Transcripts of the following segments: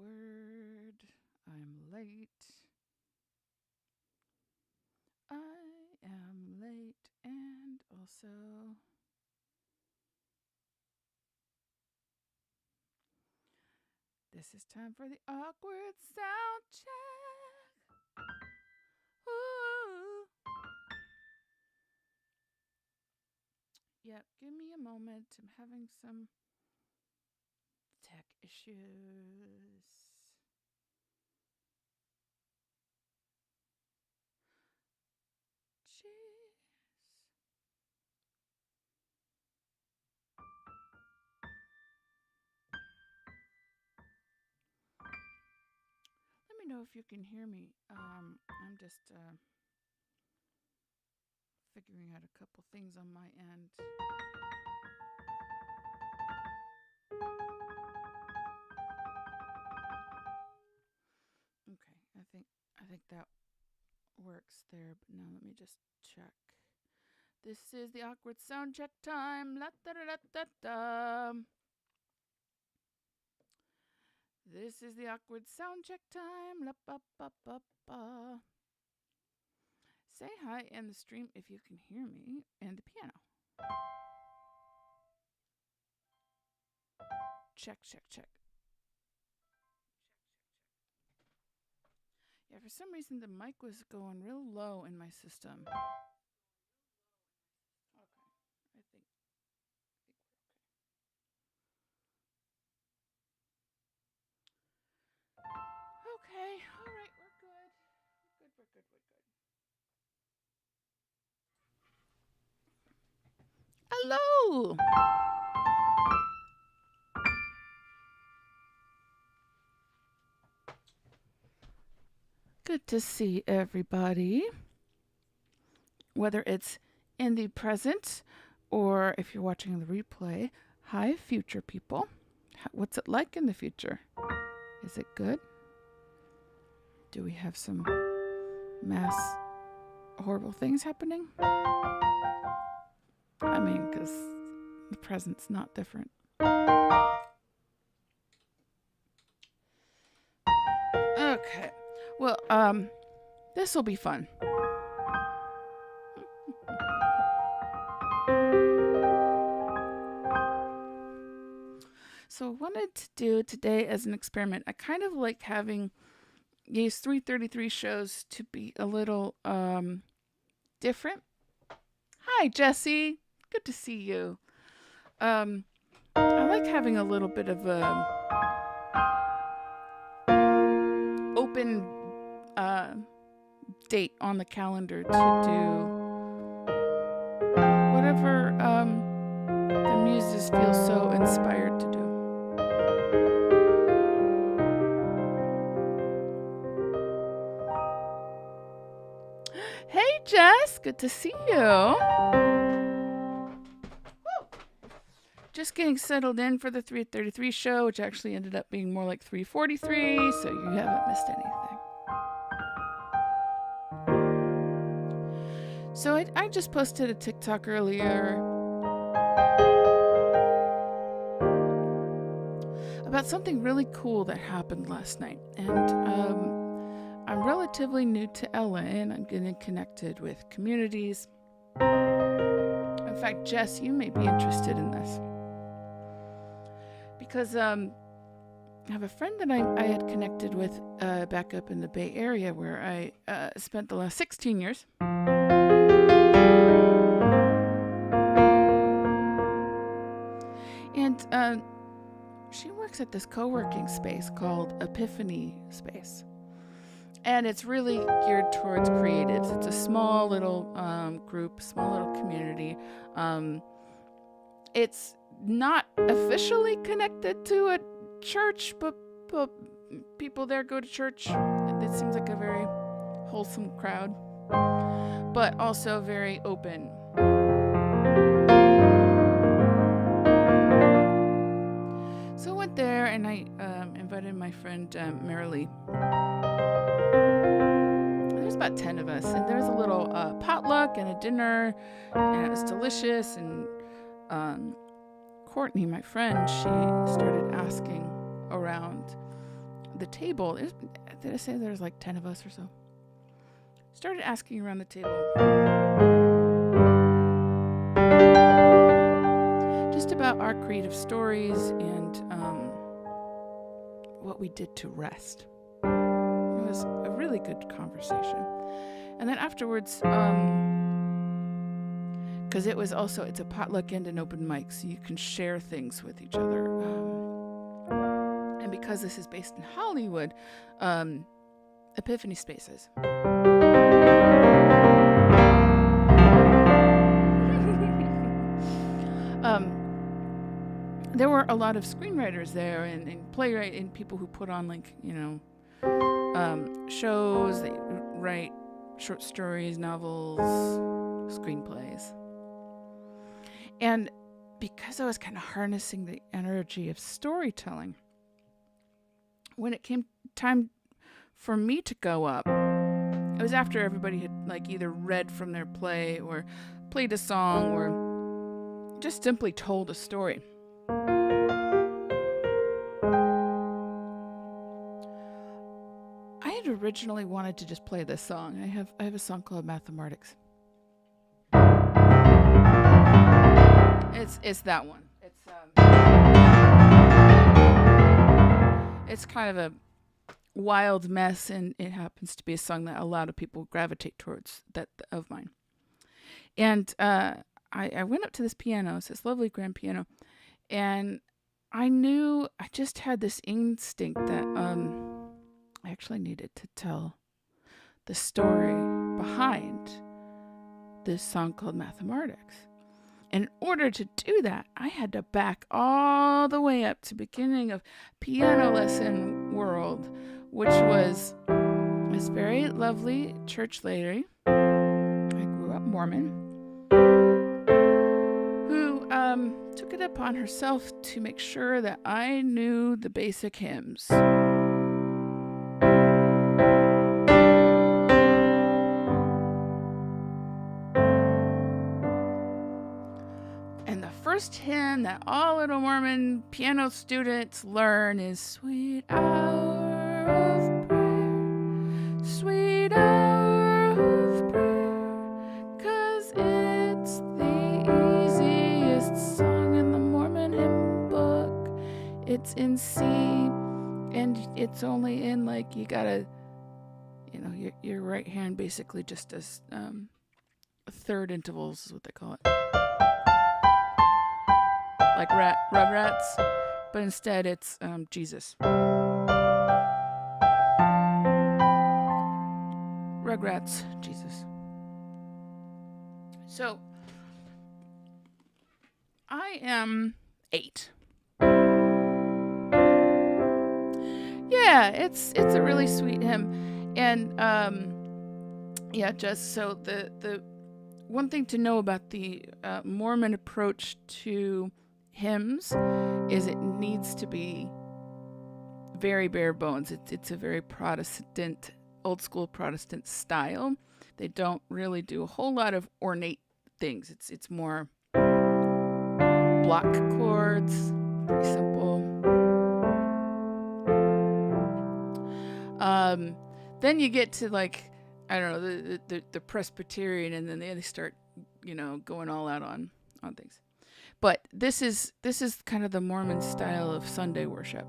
word. I'm late. I am late and also this is time for the awkward sound check. Ooh. Yep, give me a moment. I'm having some tech issues. Jeez. Let me know if you can hear me. I'm just figuring out a couple things on my end. Okay, I think that works there, but now let me just check. This is the awkward sound check time. La da da da da da. This is the awkward sound check time. La ba ba ba ba. Say hi in the stream if you can hear me and the piano. Check, check, check. Yeah, for some reason the mic was going real low in my system. Okay, I think we're okay. Okay, all right, we're good. We're good. Hello. Good to see everybody. Whether it's in the present or if you're watching the replay, hi, future people. What's it like in the future? Is it good? Do we have some mass horrible things happening? I mean, because the present's not different. Okay. Well, this will be fun. So I wanted to do today as an experiment. I kind of like having these 333 shows to be a little different. Hi, Jesse. Good to see you. I like having a little bit of a open date on the calendar to do whatever the muses feel so inspired to do. Hey, Jess. Good to see you. Just getting settled in for the 333 show, which actually ended up being more like 343, so you haven't missed anything. So I just posted a TikTok earlier about something really cool that happened last night. And I'm relatively new to LA, and I'm getting connected with communities. In fact, Jess, you may be interested in this. Because I have a friend that I had connected with back up in the Bay Area where I spent the last 16 years. And she works at this co-working space called Epiphany Space. And it's really geared towards creatives. It's a small little group, small little community. It's not officially connected to a church, but people there go to church. It seems like a very wholesome crowd, but also very open. So I went there and I invited my friend Marilee. There's about 10 of us, and there was a little potluck and a dinner, and it was delicious. And Courtney, my friend, she started asking around the table, did I say there's like 10 of us or so? Started asking around the table just about our creative stories and what we did to rest. It was a really good conversation. And then afterwards, because it's a potluck and an open mic, so you can share things with each other. And because this is based in Hollywood, Epiphany Spaces. There were a lot of screenwriters there and playwright and people who put on shows. They write short stories, novels, screenplays. And because I was kind of harnessing the energy of storytelling, when it came time for me to go up, it was after everybody had either read from their play or played a song or just simply told a story. I had originally wanted to just play this song. I have a song called Mathematics. It's that one. It's kind of a wild mess, and it happens to be a song that a lot of people gravitate towards that of mine. And I went up to this piano. It's this lovely grand piano, and I just had this instinct that I actually needed to tell the story behind this song called Mathematics. And in order to do that, I had to back all the way up to beginning of piano lesson world, which was this very lovely church lady. I grew up Mormon, who took it upon herself to make sure that I knew the basic hymns. First hymn that all little Mormon piano students learn is Sweet Hour of Prayer, Sweet Hour of Prayer, 'cause it's the easiest song in the Mormon hymn book. It's in C, and it's only in you gotta, your right hand basically just does third intervals is what they call it. Like Rugrats, but instead it's Jesus. Rugrats, Jesus. So, I am 8. Yeah, it's a really sweet hymn, and just so the one thing to know about the Mormon approach to hymns is it needs to be very bare bones. It's a very Protestant, old school Protestant style. They don't really do a whole lot of ornate things. It's more block chords, pretty simple. Then you get to I don't know, the Presbyterian, and then they start going all out on things. But this is kind of the Mormon style of Sunday worship.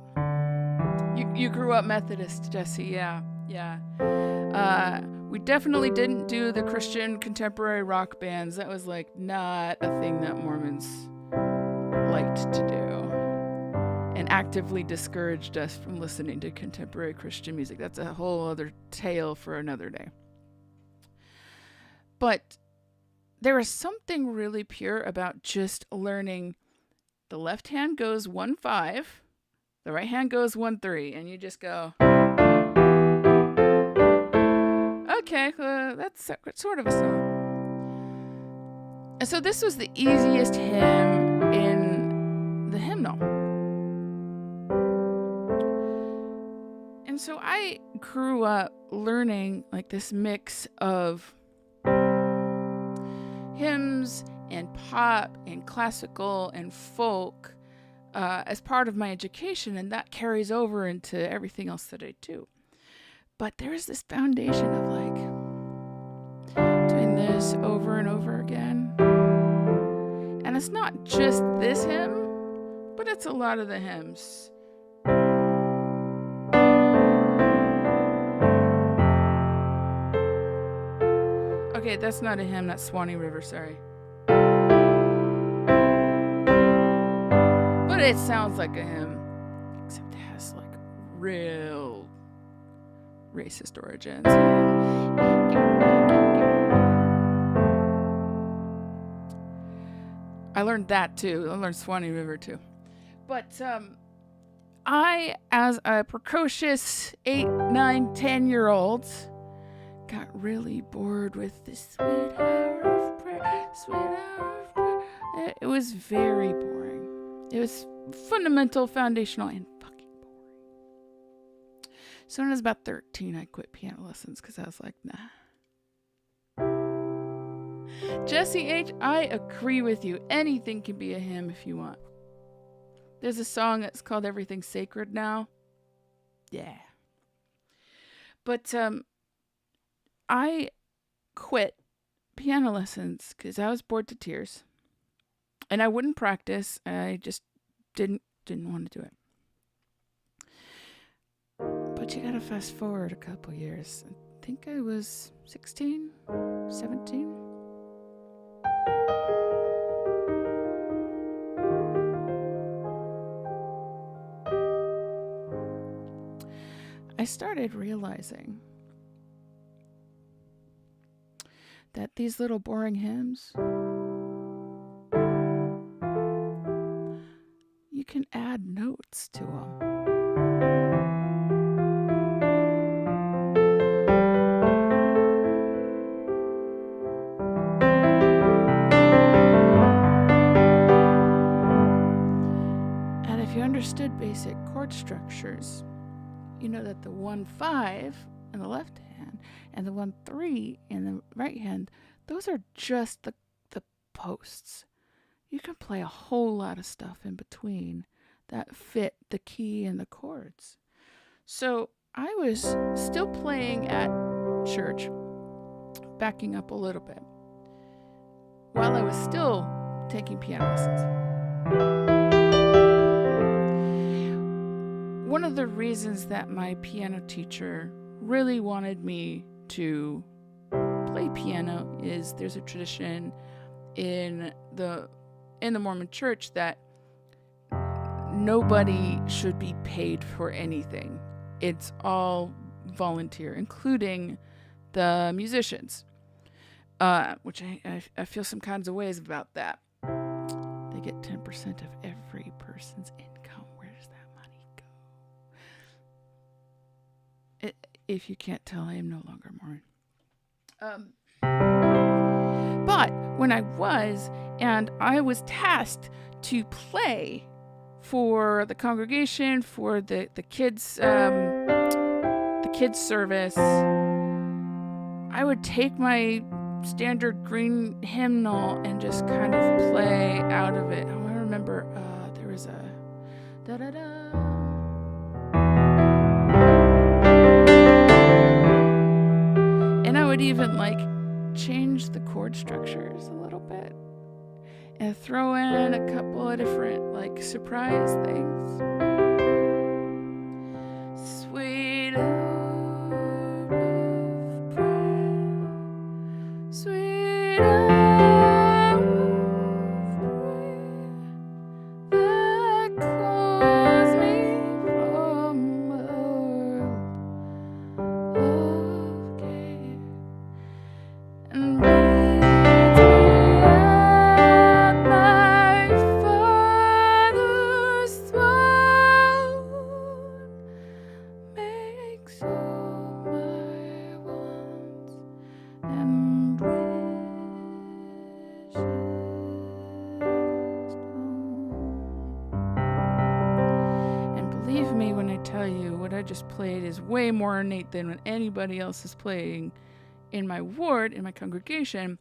You grew up Methodist, Jesse. Yeah. We definitely didn't do the Christian contemporary rock bands. That was not a thing that Mormons liked to do, and actively discouraged us from listening to contemporary Christian music. That's a whole other tale for another day. But there is something really pure about just learning the left hand goes 1-5, the right hand goes 1-3, and you just go, okay, that's sort of a song. And so this was the easiest hymn in the hymnal. And so I grew up learning this mix of hymns and pop and classical and folk as part of my education, and that carries over into everything else that I do. But there's this foundation of like doing this over and over again. And it's not just this hymn, but it's a lot of the hymns. Okay, that's not a hymn, that's Swanee River, sorry. But it sounds like a hymn, except it has like real racist origins. I learned that too. I learned Swanee River too. But I, as a precocious 8, 9, 10-year-old, got really bored with this sweet hour of prayer, sweet hour of prayer. It was very boring. It was fundamental, foundational, and fucking boring. So when I was about 13, I quit piano lessons because I was like, nah. Jesse H., I agree with you. Anything can be a hymn if you want. There's a song that's called Everything's Sacred Now. Yeah. But I quit piano lessons because I was bored to tears. And I wouldn't practice. I just didn't want to do it. But you gotta fast forward a couple years. I think I was 16, 17. I started realizing that these little boring hymns, you can add notes to them. And if you understood basic chord structures, you know that the 1-5 in the left hand and the 1-3 in the right hand, those are just the posts. You can play a whole lot of stuff in between that fit the key and the chords. So I was still playing at church, backing up a little bit, while I was still taking piano lessons. One of the reasons that my piano teacher really wanted me to play piano is there's a tradition in the Mormon church that nobody should be paid for anything. It's all volunteer, including the musicians, which I feel some kinds of ways about that. They get 10% of every person's income. If you can't tell, I am no longer Mormon. But when I was tasked to play for the congregation, for the kids service, I would take my standard green hymnal and just kind of play out of it. I remember there was a da da da. Would even like change the chord structures a little bit and throw in a couple of different like surprise things. Sweet hour of prayer, sweet hour of prayer that calls me from a world of care. And leads me at my Father's throne, makes all my wants and wishes known. And believe me when I tell you, what I just played is way more ornate than what anybody else is playing in my ward, in my congregation.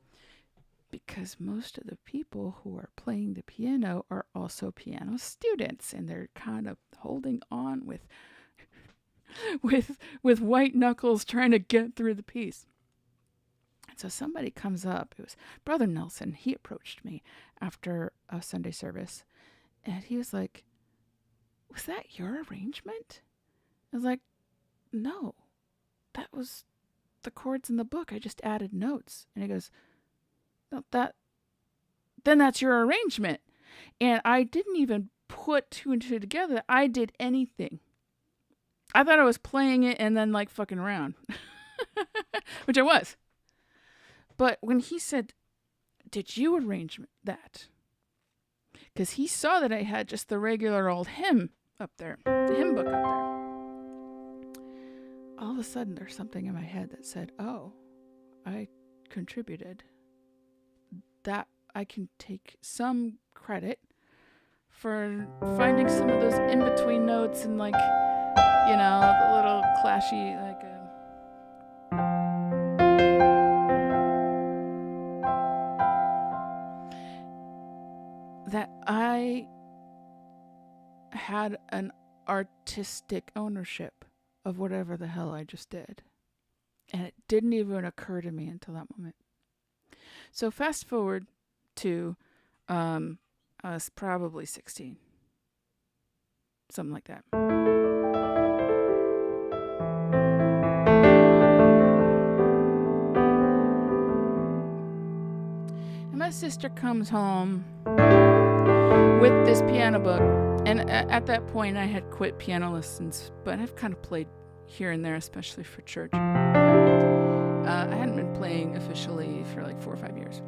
because most of the people who are playing the piano are also piano students, and they're kind of holding on with with white knuckles trying to get through the piece. And so somebody comes up. It was Brother Nelson. He approached me after a Sunday service, and he was like, "Was that your arrangement?" I was like, "No, that was the chords in the book. I just added notes." And he goes, "No, then that's your arrangement." And I didn't even put two and two together. I did anything. I thought I was playing it and then like fucking around, which I was. But when he said, "Did you arrange that?" Because he saw that I had just the regular old hymn up there, the hymn book up there. All of a sudden, there's something in my head that said, "Oh, I contributed." That I can take some credit for finding some of those in-between notes and like, the little clashy, like that I had an artistic ownership of whatever the hell I just did. And it didn't even occur to me until that moment. So fast forward to I was probably 16. Something like that. And my sister comes home with this piano book. And at that point, I had quit piano lessons, but I've kind of played here and there, especially for church. I hadn't been playing officially for like 4 or 5 years.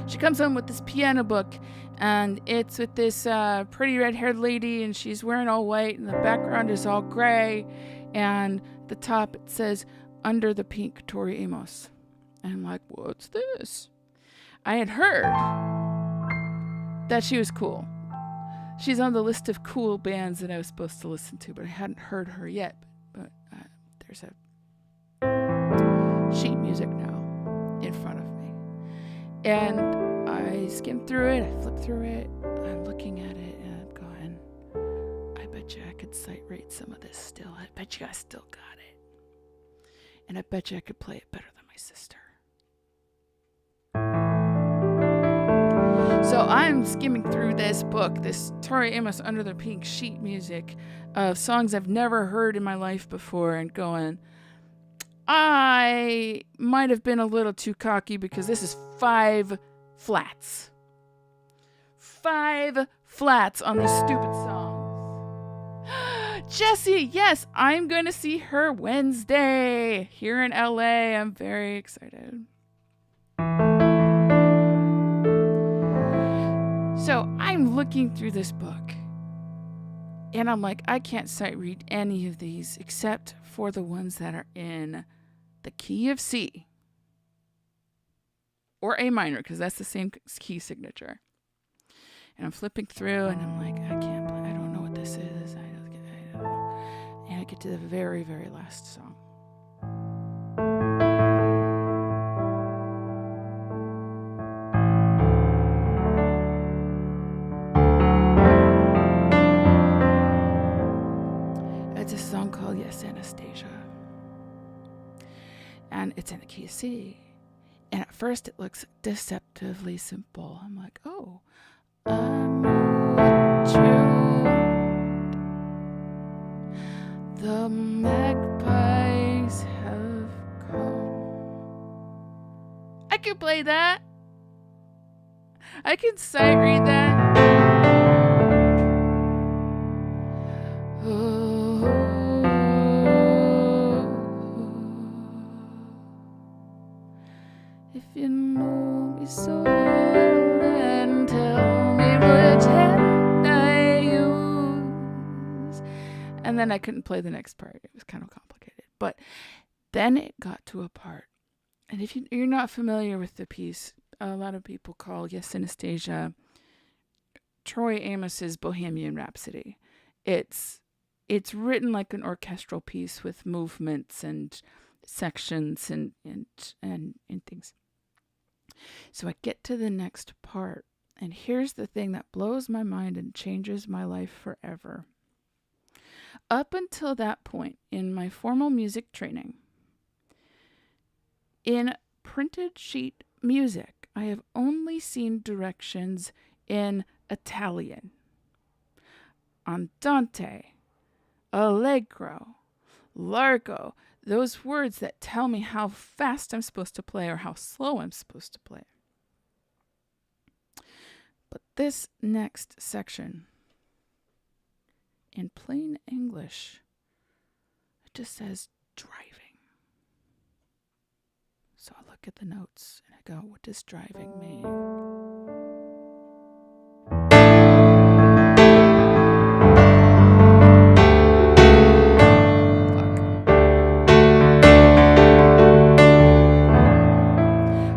She comes home with this piano book, and it's with this pretty red-haired lady, and she's wearing all white, and the background is all gray, and at the top it says, "Under the Pink, Tori Amos." And I'm like, what's this? I had heard that she was cool. She's on the list of cool bands that I was supposed to listen to, but I hadn't heard her yet. But there's a sheet music now in front of me. And I skimmed through it, I flipped through it, I'm looking at it, and I'm going, I bet you I could sight read some of this still. I bet you I still got it. And I bet you I could play it better than my sister. So I'm skimming through this book, this Tori Amos Under the Pink sheet music of songs I've never heard in my life before, and going, I might have been a little too cocky because this is 5 flats. 5 flats on these stupid songs. Jessie, yes, I'm going to see her Wednesday here in LA. I'm very excited. So I'm looking through this book, and I'm like, I can't sight read any of these except for the ones that are in the key of C or A minor, because that's the same key signature. And I'm flipping through, and I'm like, I can't play. I don't know what this is. I don't know. And I get to the very, very last song. It's a song called Yes, Anastasia. And it's in the key of C. And at first it looks deceptively simple. I'm like, oh, I know what you want. The magpies have come. I can play that. I can sight read that. If you know me so, then tell me which hand I use. And then I couldn't play the next part. It was kind of complicated. But then it got to a part. And if you're not familiar with the piece, a lot of people call Yes, Anastasia Tori Amos's Bohemian Rhapsody. It's written like an orchestral piece with movements, and sections and things. So I get to the next part, and here's the thing that blows my mind and changes my life forever. Up until that point in my formal music training, in printed sheet music, I have only seen directions in Italian. Andante, allegro, largo, those words that tell me how fast I'm supposed to play or how slow I'm supposed to play. But this next section, in plain English, it just says driving. So I look at the notes and I go, what does driving mean?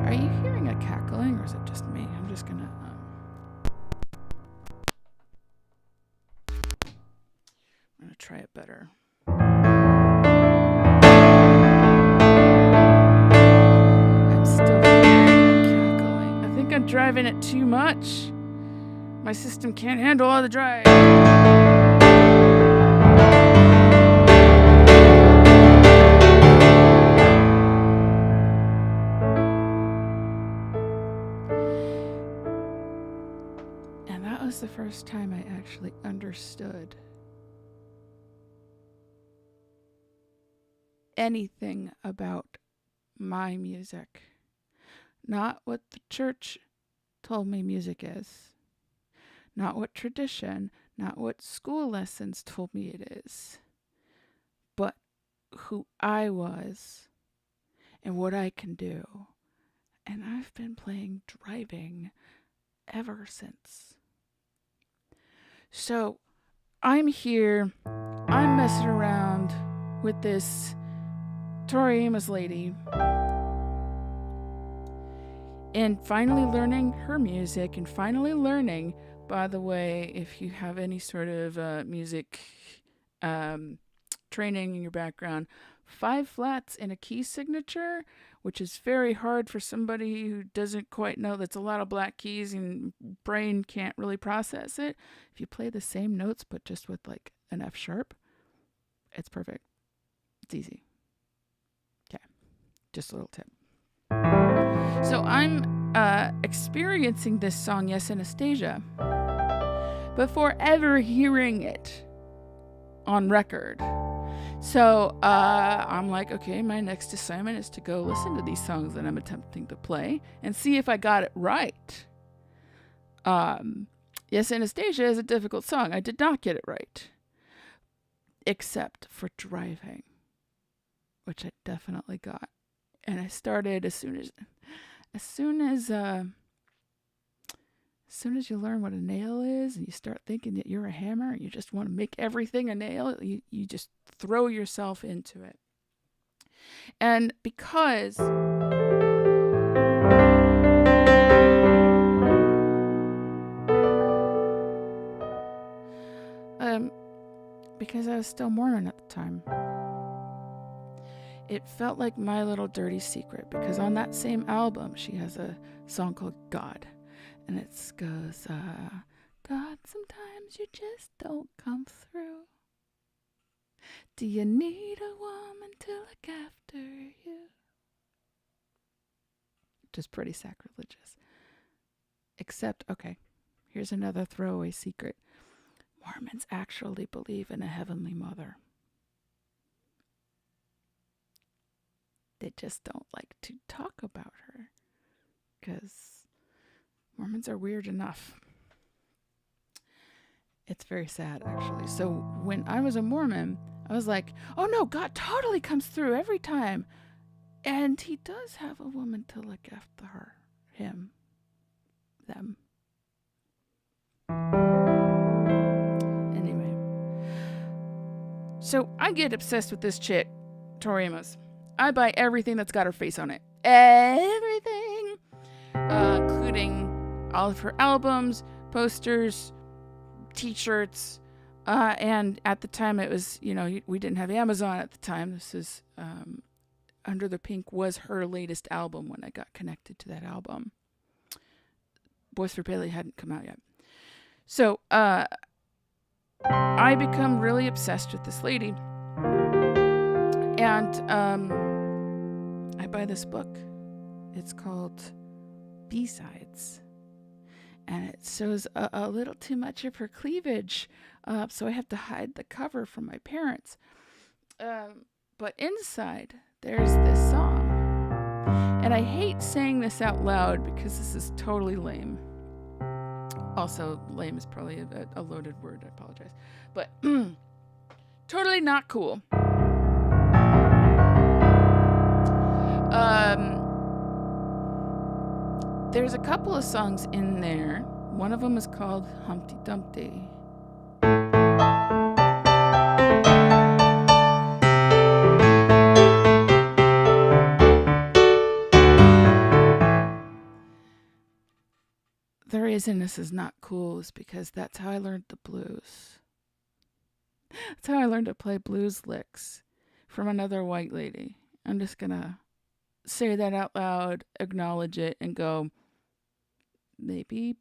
Are you hearing a cackling or is it just me? I'm just gonna try it better. I'm still hearing a cackling. I think I'm driving it too much. My system can't handle all the drive. And that was the first time I actually understood anything about my music. Not what the church told me music is. Not what tradition, not what school lessons told me it is. But who I was and what I can do. And I've been playing driving ever since. So I'm here, I'm messing around with this Tori Amos lady and finally learning her music and finally learning, by the way, if you have any sort of music training in your background, 5 flats in a key signature, which is very hard for somebody who doesn't quite know. That's a lot of black keys and brain can't really process it. If you play the same notes but just with like an F sharp, it's perfect. It's easy. Okay, just a little tip. So I'm experiencing this song, Yes, Anastasia, before ever hearing it on record. So I'm like, okay, my next assignment is to go listen to these songs that I'm attempting to play and see if I got it right. Yes, Anastasia is a difficult song. I did not get it right, except for driving, which I definitely got. And I started as soon as you learn what a nail is and you start thinking that you're a hammer and you just want to make everything a nail, you just throw yourself into it. And because I was still Mormon at the time, it felt like my little dirty secret, because on that same album she has a song called God. And it goes, God, sometimes you just don't come through. Do you need a woman to look after you? Which is pretty sacrilegious. Except, okay, here's another throwaway secret. Mormons actually believe in a heavenly mother. They just don't like to talk about her, because Mormons are weird enough. It's very sad, actually. So when I was a Mormon, I was like, oh no, God totally comes through every time. And he does have a woman to look after her, him, them. Anyway. So I get obsessed with this chick, Tori Amos. I buy everything that's got her face on it. Everything. Including all of her albums, posters, t-shirts, and at the time it was, we didn't have Amazon at the time. This is Under the Pink was her latest album when I got connected to that album. Boys for Bailey hadn't come out yet. So I become really obsessed with this lady. And I buy this book. It's called B-Sides. And it shows a little too much of her cleavage. So I have to hide the cover from my parents. But inside, there's this song. And I hate saying this out loud because this is totally lame. Also, lame is probably a loaded word. I apologize. But totally not cool. There's a couple of songs in there. One of them is called Humpty Dumpty. The reason this is not cool is because that's how I learned the blues. That's how I learned to play blues licks from another white lady. I'm just going to say that out loud, acknowledge it, and go, maybe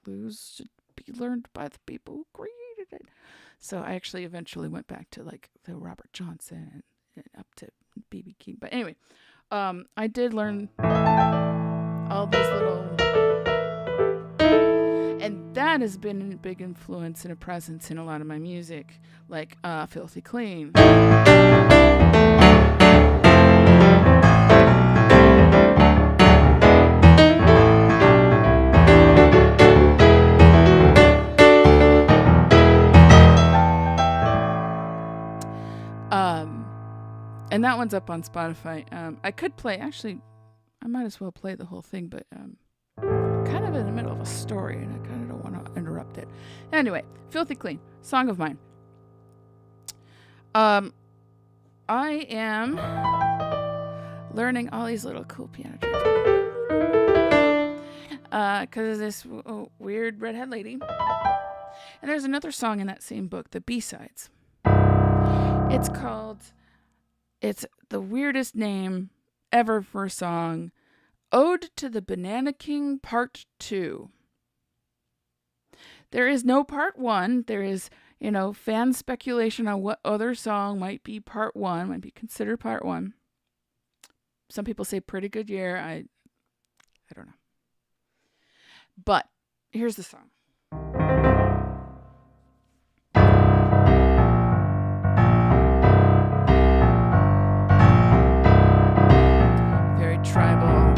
blues should be learned by the people who created it. So I actually eventually went back to like the Robert Johnson and up to B.B. King. But anyway, I did learn all these little... And that has been a big influence and a presence in a lot of my music, like Filthy Clean. And that one's up on Spotify. I could play, actually, I might as well play the whole thing, but... kind of in the middle of a story, and I kind of don't want to interrupt it. Anyway, Filthy Clean, song of mine. I am learning all these little cool piano tricks because of this weird redhead lady. And there's another song in that same book, the B-Sides. It's the weirdest name ever for a song. Ode to the Banana King Part 2. There is no Part 1. There is, fan speculation on what other song might be Part 1, might be considered Part 1. Some people say Pretty Good Year. I don't know. But here's the song. Very tribal.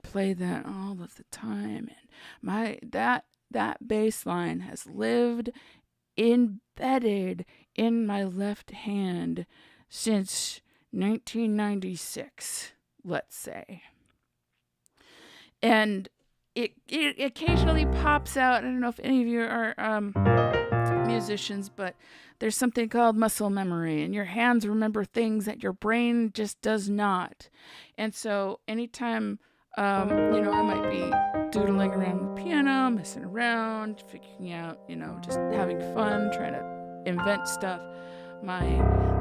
Play that all of the time, and that bass line has lived embedded in my left hand since 1996, let's say. And it occasionally pops out. I don't know if any of you are musicians, but there's something called muscle memory, and your hands remember things that your brain just does not. And so anytime I might be doodling around the piano, messing around, figuring out, just having fun, trying to invent stuff. My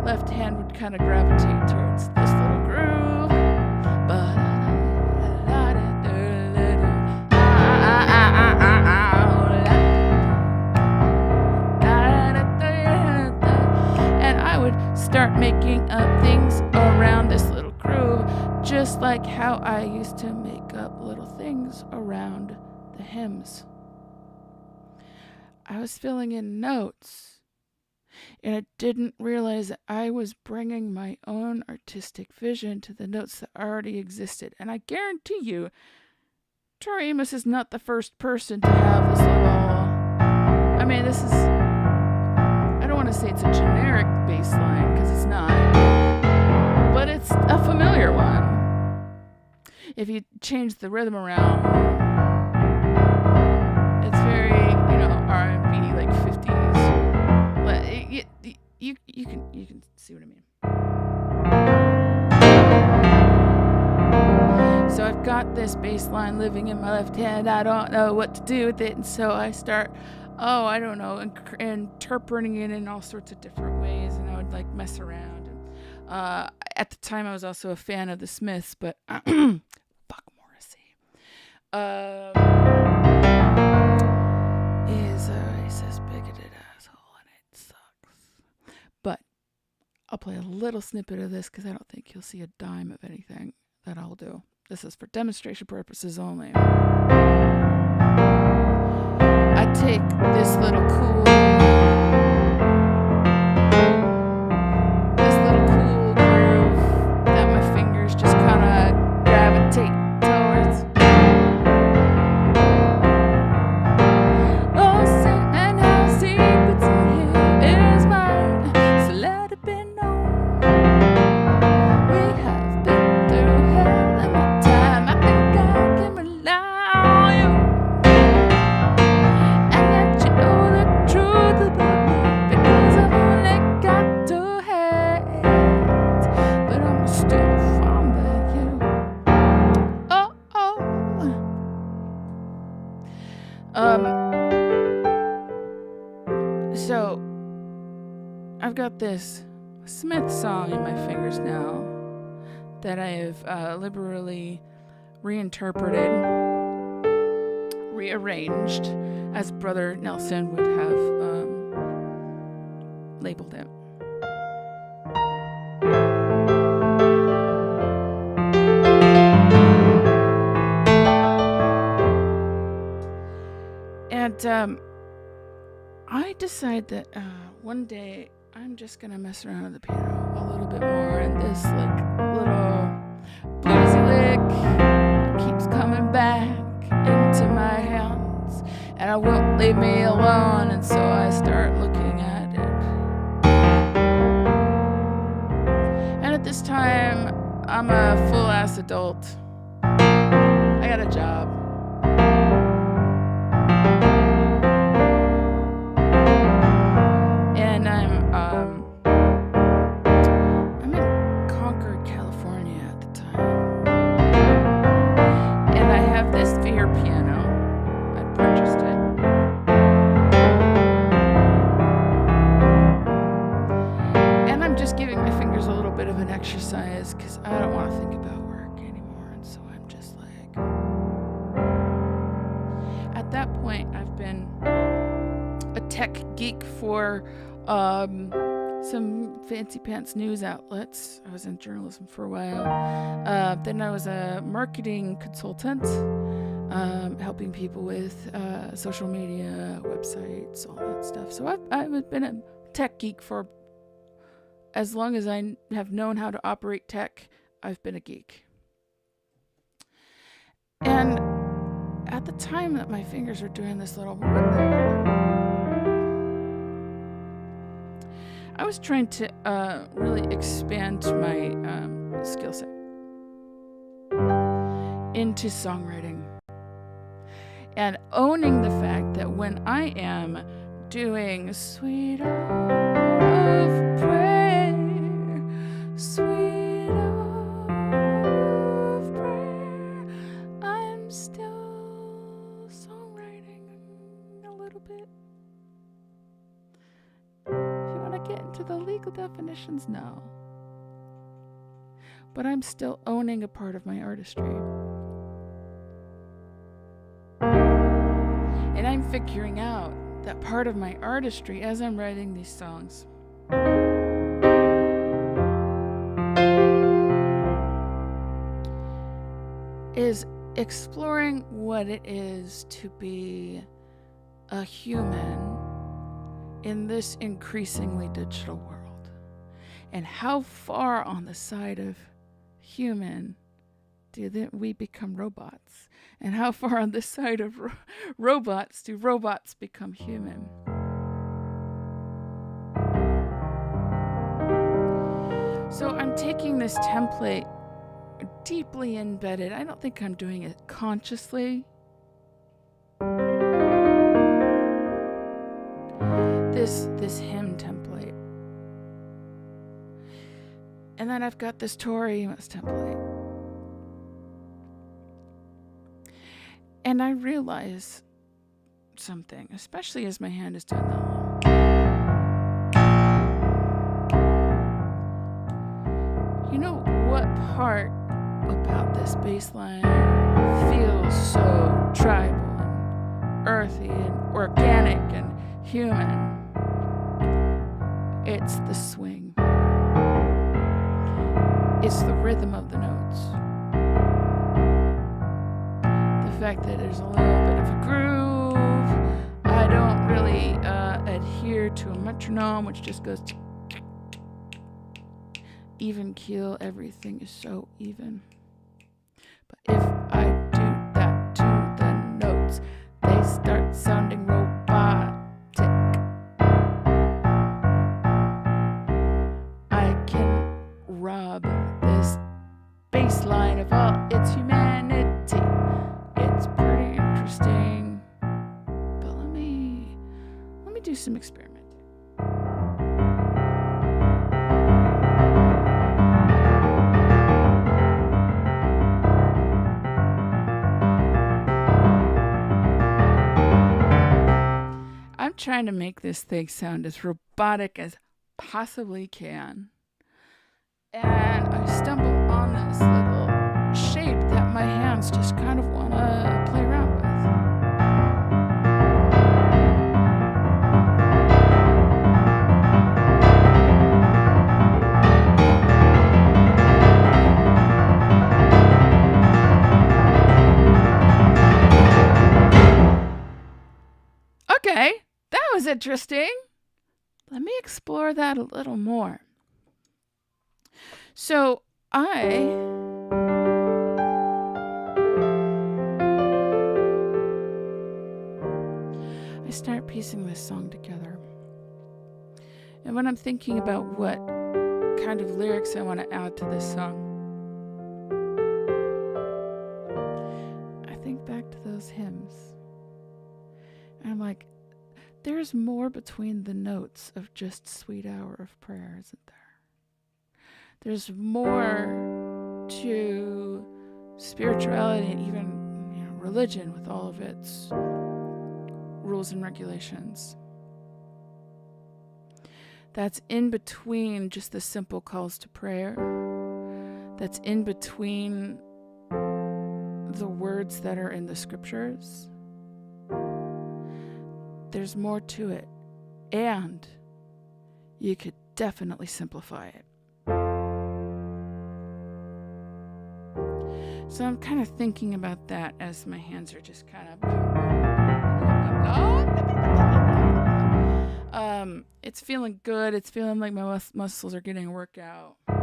left hand would kind of gravitate towards this little groove. And I would start making up things around this little groove, just like how I used to make up little things around the hymns. I was filling in notes And I didn't realize that I was bringing my own artistic vision to the notes that already existed. And I guarantee you, Tori Amos is not the first person to have this little. I mean, this is. I don't want to say it's a generic bass line because it's not, but it's a familiar one. If you change the rhythm around, it's very, R&B, like 50s. You can see what I mean. So I've got this bass line living in my left hand. I don't know what to do with it, and so I start, I don't know, interpreting it in all sorts of different ways, and I would like mess around. And, at the time, I was also a fan of the Smiths, but fuck Morrissey. Is a racist, bigoted asshole, and it sucks. But I'll play a little snippet of this because I don't think you'll see a dime of anything that I'll do. This is for demonstration purposes only. I take this little cool groove that my fingers just kind of gravitate towards. Oh, sin and how secrets in here is mine, so let it be known. We have been through hell and the time I think I can rely on you. And yet you know the truth about me, because I've only got 2 hands, but I'm still fond of you. So I've got this Smith song in my fingers now that I have liberally reinterpreted, rearranged, as Brother Nelson would have labeled it. And I decide that one day I'm just gonna mess around with the piano a little bit more, and this like little bluesy lick keeps coming back into my hands, and it won't leave me alone, and so I start looking at it. And at this time, I'm a full-ass adult. I got a job. And I'm in Concord, California at the time. And I have this Veer piano. I purchased it. And I'm just giving my fingers a little bit of an exercise because I don't want to think about work anymore. And so I'm just like... At that point, I've been a tech geek for some fancy pants news outlets. I was in journalism for a while. Then I was a marketing consultant, helping people with social media, websites, all that stuff. So I've been a tech geek for as long as I have known how to operate tech. I've been a geek. And at the time that my fingers were doing this little... I was trying to really expand my skill set into songwriting and owning the fact that when I am doing sweet of prayer, sweet of prayer, I'm still songwriting a little bit. Get into the legal definitions now, but I'm still owning a part of my artistry, and I'm figuring out that part of my artistry as I'm writing these songs is exploring what it is to be a human in this increasingly digital world? And how far on the side of human do we become robots? And how far on this side of robots do robots become human? So I'm taking this template deeply embedded. I don't think I'm doing it consciously. This hymn template. And then I've got this Tori Amos template. And I realize something, especially as my hand is doing that. You know what part about this bass line feels so tribal and earthy and organic and human? It's the swing. It's the rhythm of the notes. The fact that there's a little bit of a groove. I don't really adhere to a metronome, which just goes even keel. Everything is so even. But if I do that to the notes, they start sounding robotic. I can rob this bass line of all its humanity. It's pretty interesting. But let me do some experimenting. I'm trying to make this thing sound as robotic as possibly can. And I stumble on this little shape that my hands just kind of want to play around with. Okay, that was interesting. Let me explore that a little more. So I start piecing this song together. And when I'm thinking about what kind of lyrics I want to add to this song, I think back to those hymns. And I'm like, there's more between the notes of just Sweet Hour of Prayer, isn't there? There's more to spirituality and even religion with all of its rules and regulations. That's in between just the simple calls to prayer. That's in between the words that are in the scriptures. There's more to it. And you could definitely simplify it. So I'm kind of thinking about that as my hands are just kind of... it's feeling good. It's feeling like my muscles are getting a workout. And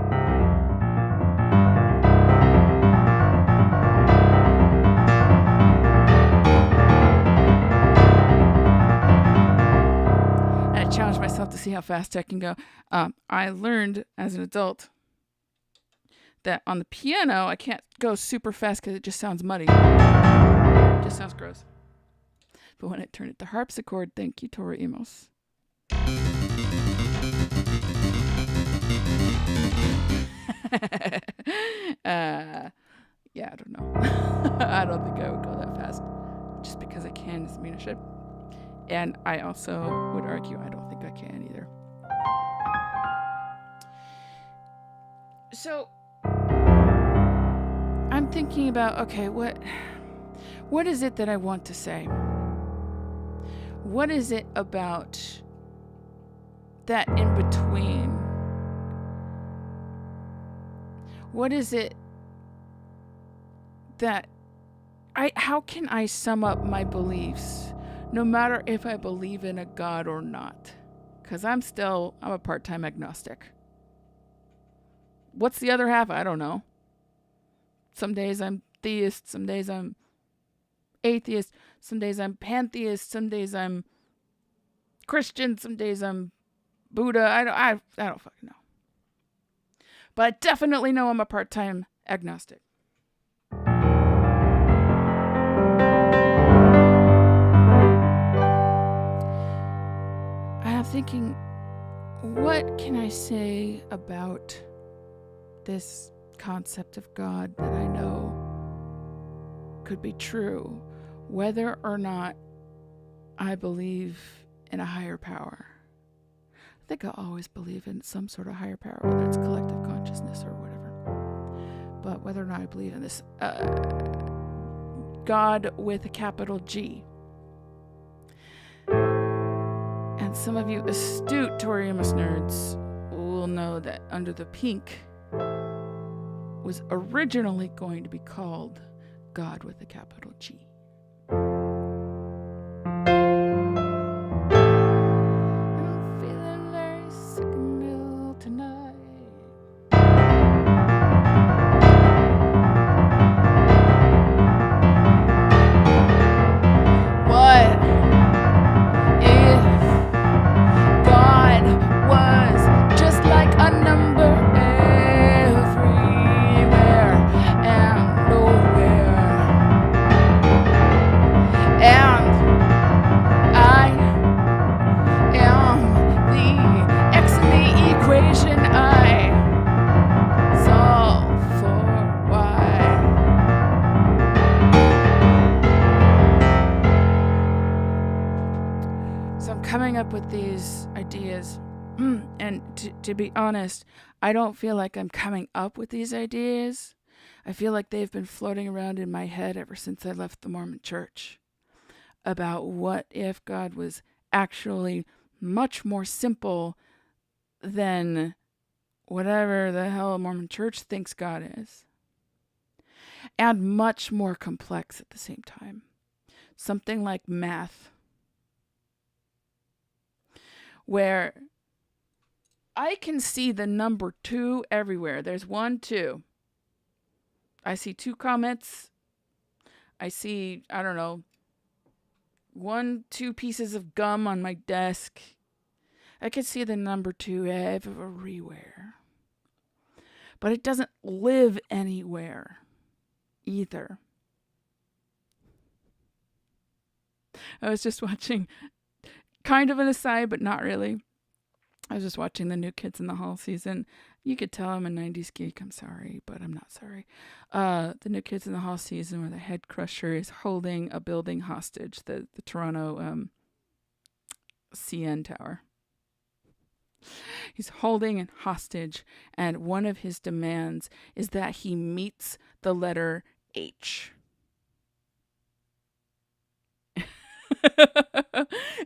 I challenge myself to see how fast I can go. I learned as an adult that on the piano, I can't go super fast because it just sounds muddy. It just sounds gross. But when I turn it to harpsichord, thank you, Tori Amos. Yeah, I don't know. I don't think I would go that fast. Just because I can doesn't mean I should. And I also would argue I don't think I can either. So I'm thinking about, okay, what is it that I want to say? What is it about that in between? What is it that how can I sum up my beliefs, no matter if I believe in a God or not? because I'm a part-time agnostic. What's the other half? I don't know. Some days I'm theist, some days I'm atheist, some days I'm pantheist, some days I'm Christian, some days I'm Buddha. I don't fucking know. But I definitely know I'm a part-time agnostic. I'm thinking, what can I say about this concept of God that I know could be true, whether or not I believe in a higher power? I think I always believe in some sort of higher power, whether it's collective consciousness or whatever. But whether or not I believe in this God with a capital G. And some of you astute Toriumus nerds will know that Under the Pink was originally going to be called God with a capital G. I'm feeling very sick and ill tonight. What if God was just like a number everywhere and nowhere? And I am the X in the equation I solve for Y. So I'm coming up with these ideas. And to be honest, I don't feel like I'm coming up with these ideas. I feel like they've been floating around in my head ever since I left the Mormon Church. About what if God was actually much more simple than whatever the hell Mormon Church thinks God is. And much more complex at the same time. Something like math. Where I can see the number 2 everywhere. There's 1, 2. I see 2 comments. I see, I don't know, 1, 2 pieces of gum on my desk. I can see the number 2 everywhere. But it doesn't live anywhere either. I was just watching, kind of an aside, but not really. I was just watching the New Kids in the Hall season. You could tell I'm a 90s geek. I'm sorry, but I'm not sorry. The New Kids in the Hall season where the head crusher is holding a building hostage, the Toronto CN Tower. He's holding it hostage, and one of his demands is that he meets the letter H.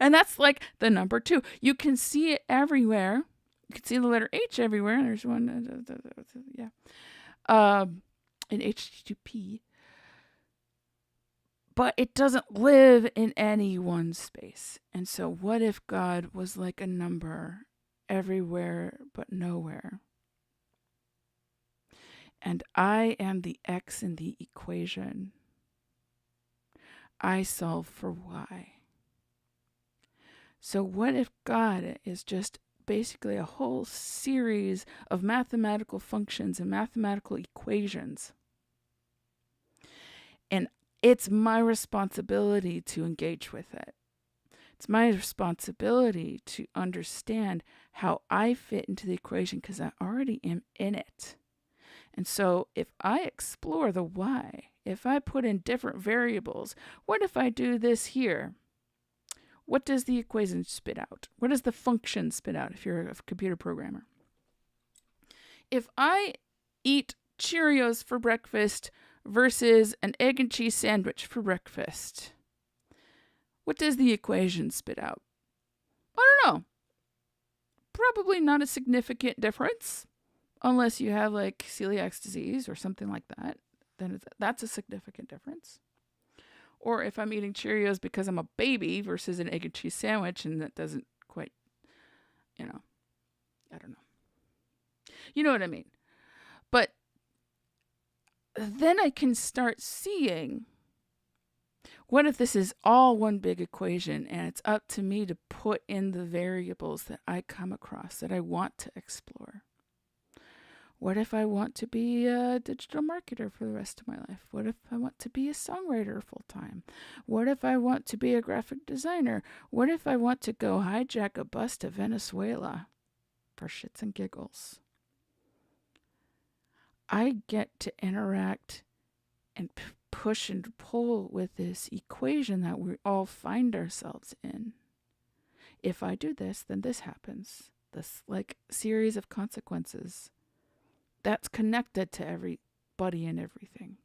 And that's like the number 2. You can see it everywhere. You can see the letter H everywhere. There's one, yeah. In HTTP. But it doesn't live in any one space. And so what if God was like a number everywhere but nowhere? And I am the X in the equation. I solve for Y. So what if God is just basically a whole series of mathematical functions and mathematical equations? And it's my responsibility to engage with it. It's my responsibility to understand how I fit into the equation because I already am in it. And so if I explore the Y, if I put in different variables, what if I do this here? What does the equation spit out? What does the function spit out if you're a computer programmer? If I eat Cheerios for breakfast versus an egg and cheese sandwich for breakfast, what does the equation spit out? I don't know. Probably not a significant difference, unless you have like celiac disease or something like that. Then that's a significant difference. Or if I'm eating Cheerios because I'm a baby versus an egg and cheese sandwich, and that doesn't quite you know, I don't know. You know what I mean? But then I can start seeing, what if this is all one big equation and it's up to me to put in the variables that I come across that I want to explore? What if I want to be a digital marketer for the rest of my life? What if I want to be a songwriter full time? What if I want to be a graphic designer? What if I want to go hijack a bus to Venezuela for shits and giggles? I get to interact and push and pull with this equation that we all find ourselves in. If I do this, then this happens. This like series of consequences that's connected to everybody and everything.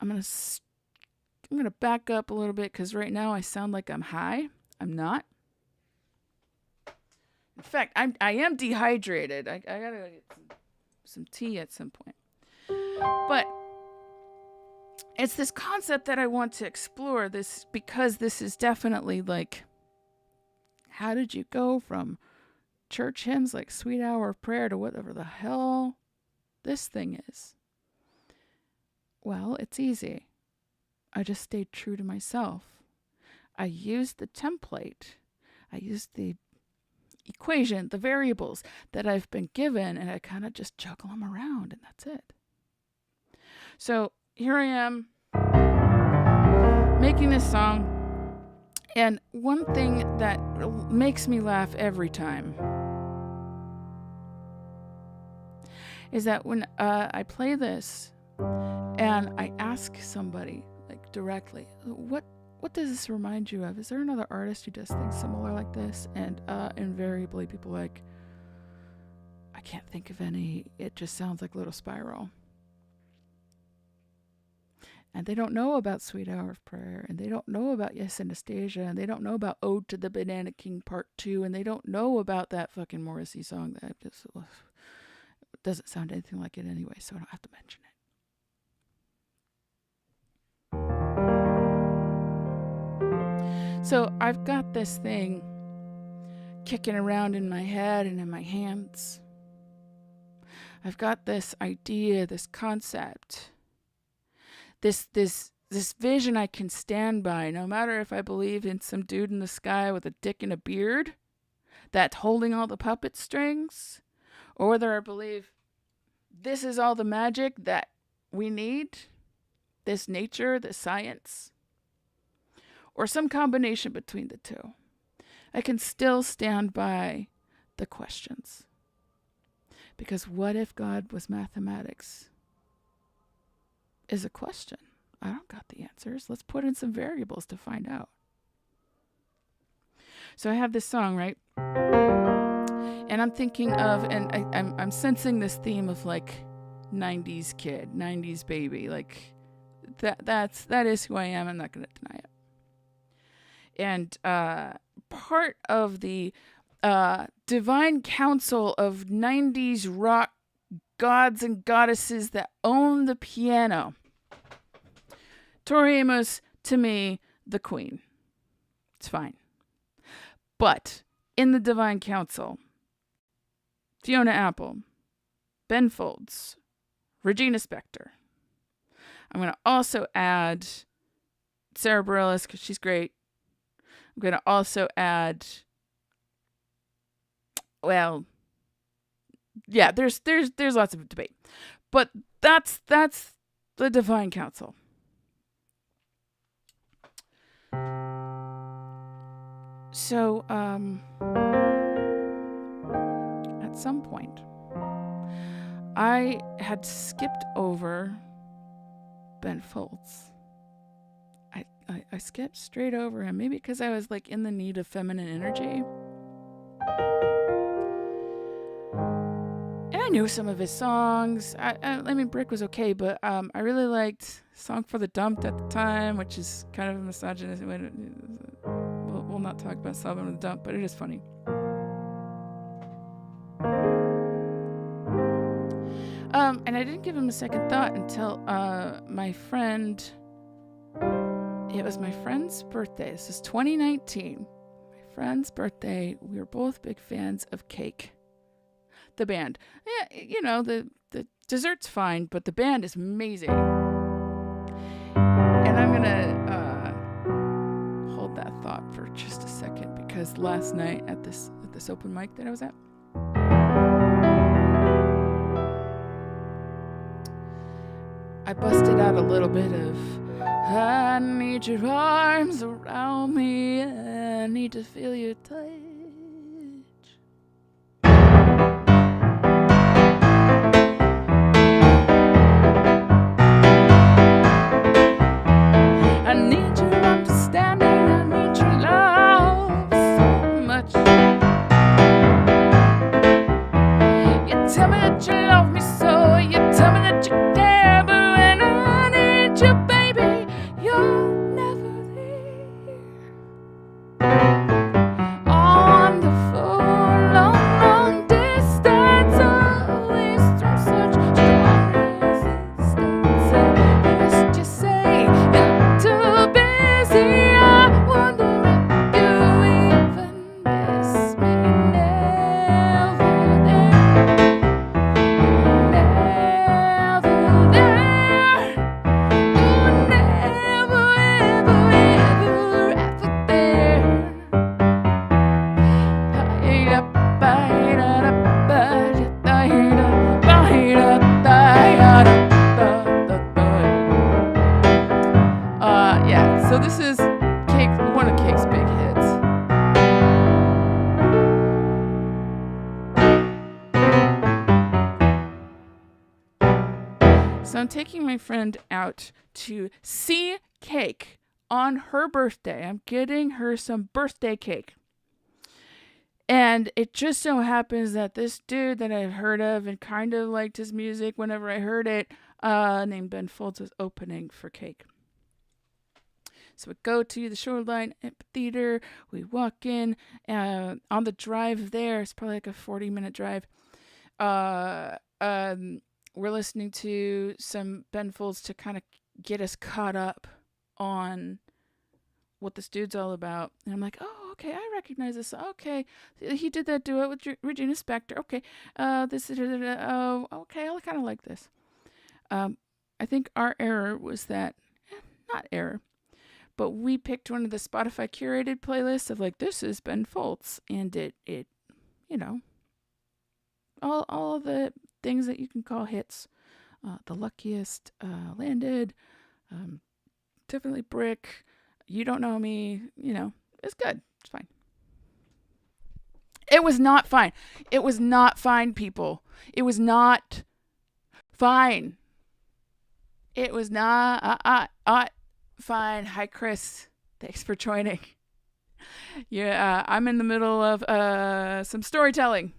I'm gonna back up a little bit because right now I sound like I'm high. I'm not. In fact, I am dehydrated. I gotta get some tea at some point. But it's this concept that I want to explore this because this is definitely like, how did you go from church hymns like Sweet Hour of Prayer to whatever the hell this thing is? Well, it's easy. I just stayed true to myself. I used the template. I used the equation, the variables that I've been given, and I kind of just juggle them around, and that's it. So here I am making this song, and one thing that makes me laugh every time is that when I play this and I ask somebody like directly, what does this remind you of? Is there another artist who does things similar like this? And invariably people are like, I can't think of any. It just sounds like Little Spiral. And they don't know about Sweet Hour of Prayer, and they don't know about Yes Anastasia, and they don't know about Ode to the Banana King Part 2, and they don't know about that fucking Morrissey song that just doesn't sound anything like it anyway, so I don't have to mention it. So I've got this thing kicking around in my head and in my hands. I've got this idea, this concept, this vision I can stand by, no matter if I believe in some dude in the sky with a dick and a beard that's holding all the puppet strings, or whether I believe this is all the magic that we need, this nature, this science, or some combination between the two. I can still stand by the questions. Because what if God was mathematics? Is a question. I don't got the answers. Let's put in some variables to find out. So I have this song, right? And I'm thinking of, and I'm sensing this theme of like 90s kid, 90s baby. Like that is who I am. I'm not going to deny it. And part of the divine council of 90s rock gods and goddesses that own the piano, Tori Amos, to me, the queen. It's fine. But in the divine council, Fiona Apple, Ben Folds, Regina Spektor. I'm going to also add Sarah Bareilles because she's great. I'm going to also add, well, yeah, there's lots of debate. But that's the divine council. So, at some point, I had skipped over Ben Folds. I skipped straight over him, maybe because I was like in the need of feminine energy. And I knew some of his songs. I mean, Brick was okay, but I really liked Song for the Dumped at the time, which is kind of a misogynist. We'll not talk about Song for the Dump, but it is funny. And I didn't give him a second thought until my friend. It was my friend's birthday. This is 2019. My friend's birthday. We were both big fans of Cake, the band. Yeah, the dessert's fine, but the band is amazing. And I'm gonna hold that thought for just a second, because last night at this open mic that I was at, I busted out a little bit of I need your arms around me, I need to feel your touch. I need your understanding, I need your love so much. You tell me that you love me so, you tell me that you care, but when I need you, baby, you're never there. On the phone, long distance, always through such strong resistance. Must you say you're too busy? I wonder if you even miss me. Never there, never there. You're never, ever, ever, ever there. Yeah, so this is Cake, one of Cake's big hits. So I'm taking my friend out to see Cake on her birthday. I'm getting her some birthday cake. And it just so happens that this dude that I've heard of and kind of liked his music whenever I heard it, named Ben Folds, was opening for Cake. So we go to the Shoreline Amphitheater. We walk in. On the drive there, it's probably like a 40-minute drive. We're listening to some Ben Folds to kind of get us caught up on what this dude's all about. And I'm like, oh, okay, I recognize this. Okay, he did that duet with Regina Spektor. Okay, oh, okay, I kind of like this. I think our error was that, not error, but we picked one of the Spotify curated playlists of like, this is Ben Folds, and it all of the things that you can call hits. The Luckiest, Landed, definitely Brick, You Don't Know Me, it's good. It's fine. It was not fine. It was not fine, people. It was not fine. It was not fine. Hi, Chris. Thanks for joining. Yeah, I'm in the middle of some storytelling.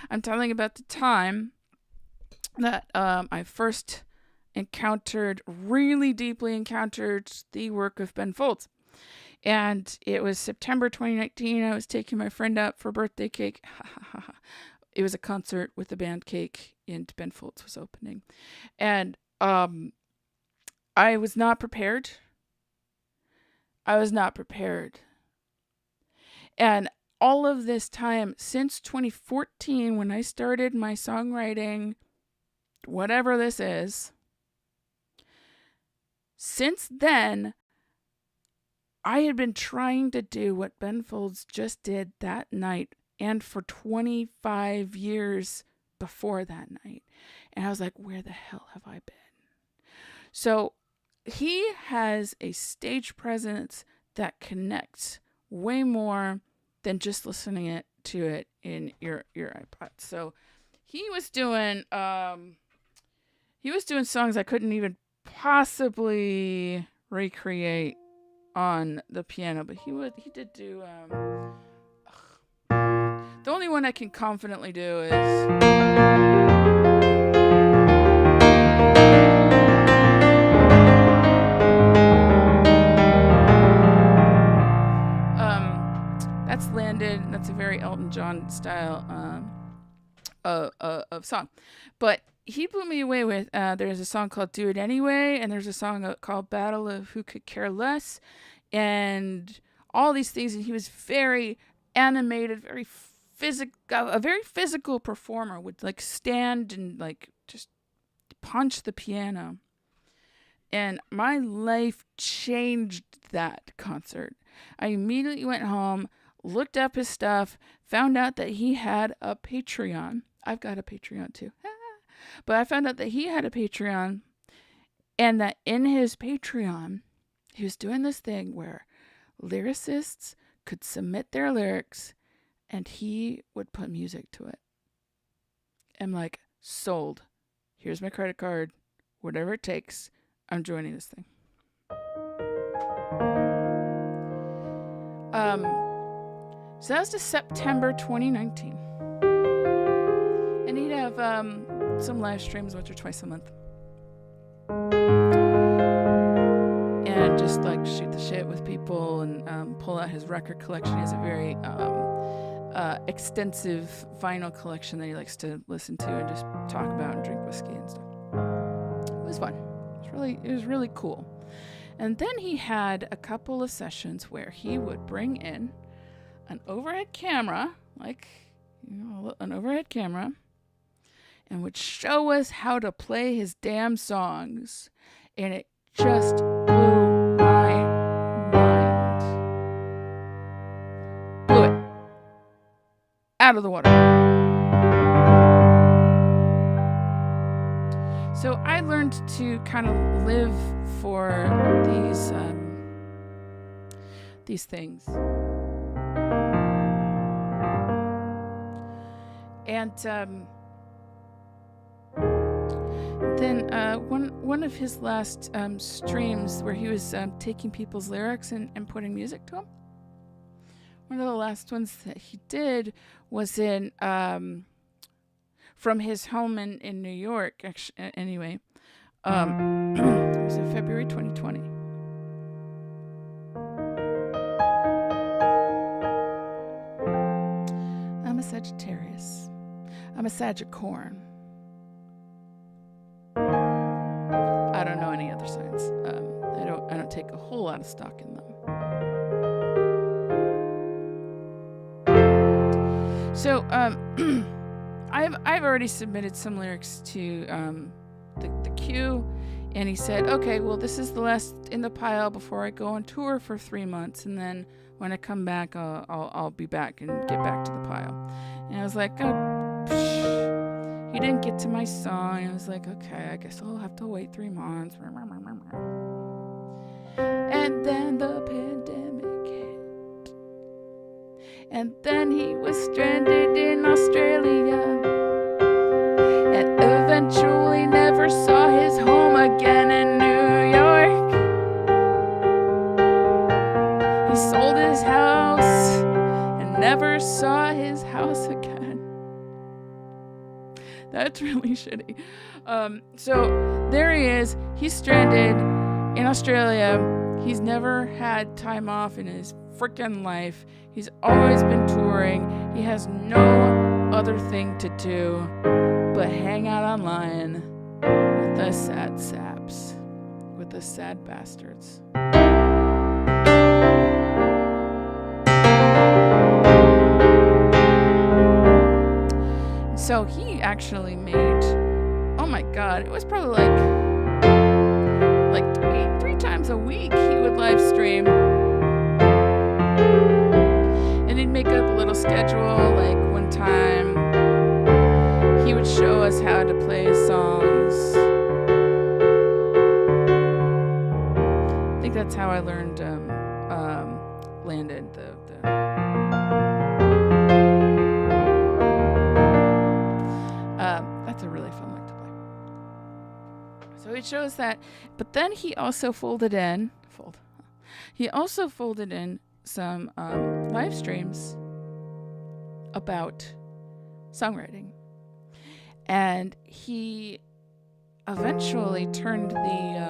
I'm telling about the time that I first really deeply encountered the work of Ben Folds. And it was September 2019. I was taking my friend out for birthday cake. It was a concert with the band Cake, and Ben Folds was opening. And I was not prepared. And all of this time, since 2014, when I started my songwriting, whatever this is, since then, I had been trying to do what Ben Folds just did that night and for 25 years before that night. And I was like, where the hell have I been? So he has a stage presence that connects way more than just listening to it in your iPod. So he was doing songs I couldn't even possibly recreate on the piano, but he did do the only one I can confidently do is that's Landed. That's a very Elton John style of song, but he blew me away with there's a song called Do It Anyway, and there's a song called Battle of Who Could Care Less, and all these things. And he was very animated, very a very physical performer, would like stand and like just punch the piano. And my life changed that concert. I immediately went home, looked up his stuff, found out that he had a Patreon. I've got a Patreon too. But I found out that he had a Patreon, and that in his Patreon, he was doing this thing where lyricists could submit their lyrics and he would put music to it. I'm like, sold. Here's my credit card. Whatever it takes, I'm joining this thing. So that was just September 2019. And he'd have some live streams once or twice a month. And just like shoot the shit with people and pull out his record collection. He has a very extensive vinyl collection that he likes to listen to and just talk about and drink whiskey and stuff. It was fun. It was really cool. And then he had a couple of sessions where he would bring in an overhead camera, an overhead camera, and would show us how to play his damn songs. And it just blew my mind. Blew it out of the water. So I learned to kind of live for these things. And then one of his last streams where he was taking people's lyrics and putting music to them. One of the last ones that he did was in from his home in New York. Actually, anyway, it was in February 2020. I'm a Sagittarius. I'm a Sagicorn. I don't know any other signs. I don't take a whole lot of stock in them. So I've already submitted some lyrics to the Q, and he said, okay, well, this is the last in the pile before I go on tour for 3 months, and then when I come back, I'll be back and get back to the pile. And I was like, he didn't get to my song. I was like, okay, I guess I'll have to wait 3 months. And then the pandemic hit. And then he was stranded in Australia. And eventually never saw his home again in New York. He sold his house and never saw his house again. That's really shitty. So there he is. He's stranded in Australia. He's never had time off in his freaking life. He's always been touring. He has no other thing to do but hang out online with the sad saps, with the sad bastards. So he actually made, oh my god, it was probably like three times a week he would live stream. And he'd make up a little schedule. Like one time he would show us how to play his songs. I think that's how I learned Landed the that's a really fun lick to play. So it shows that, but then he also folded in some live streams about songwriting, and he eventually turned the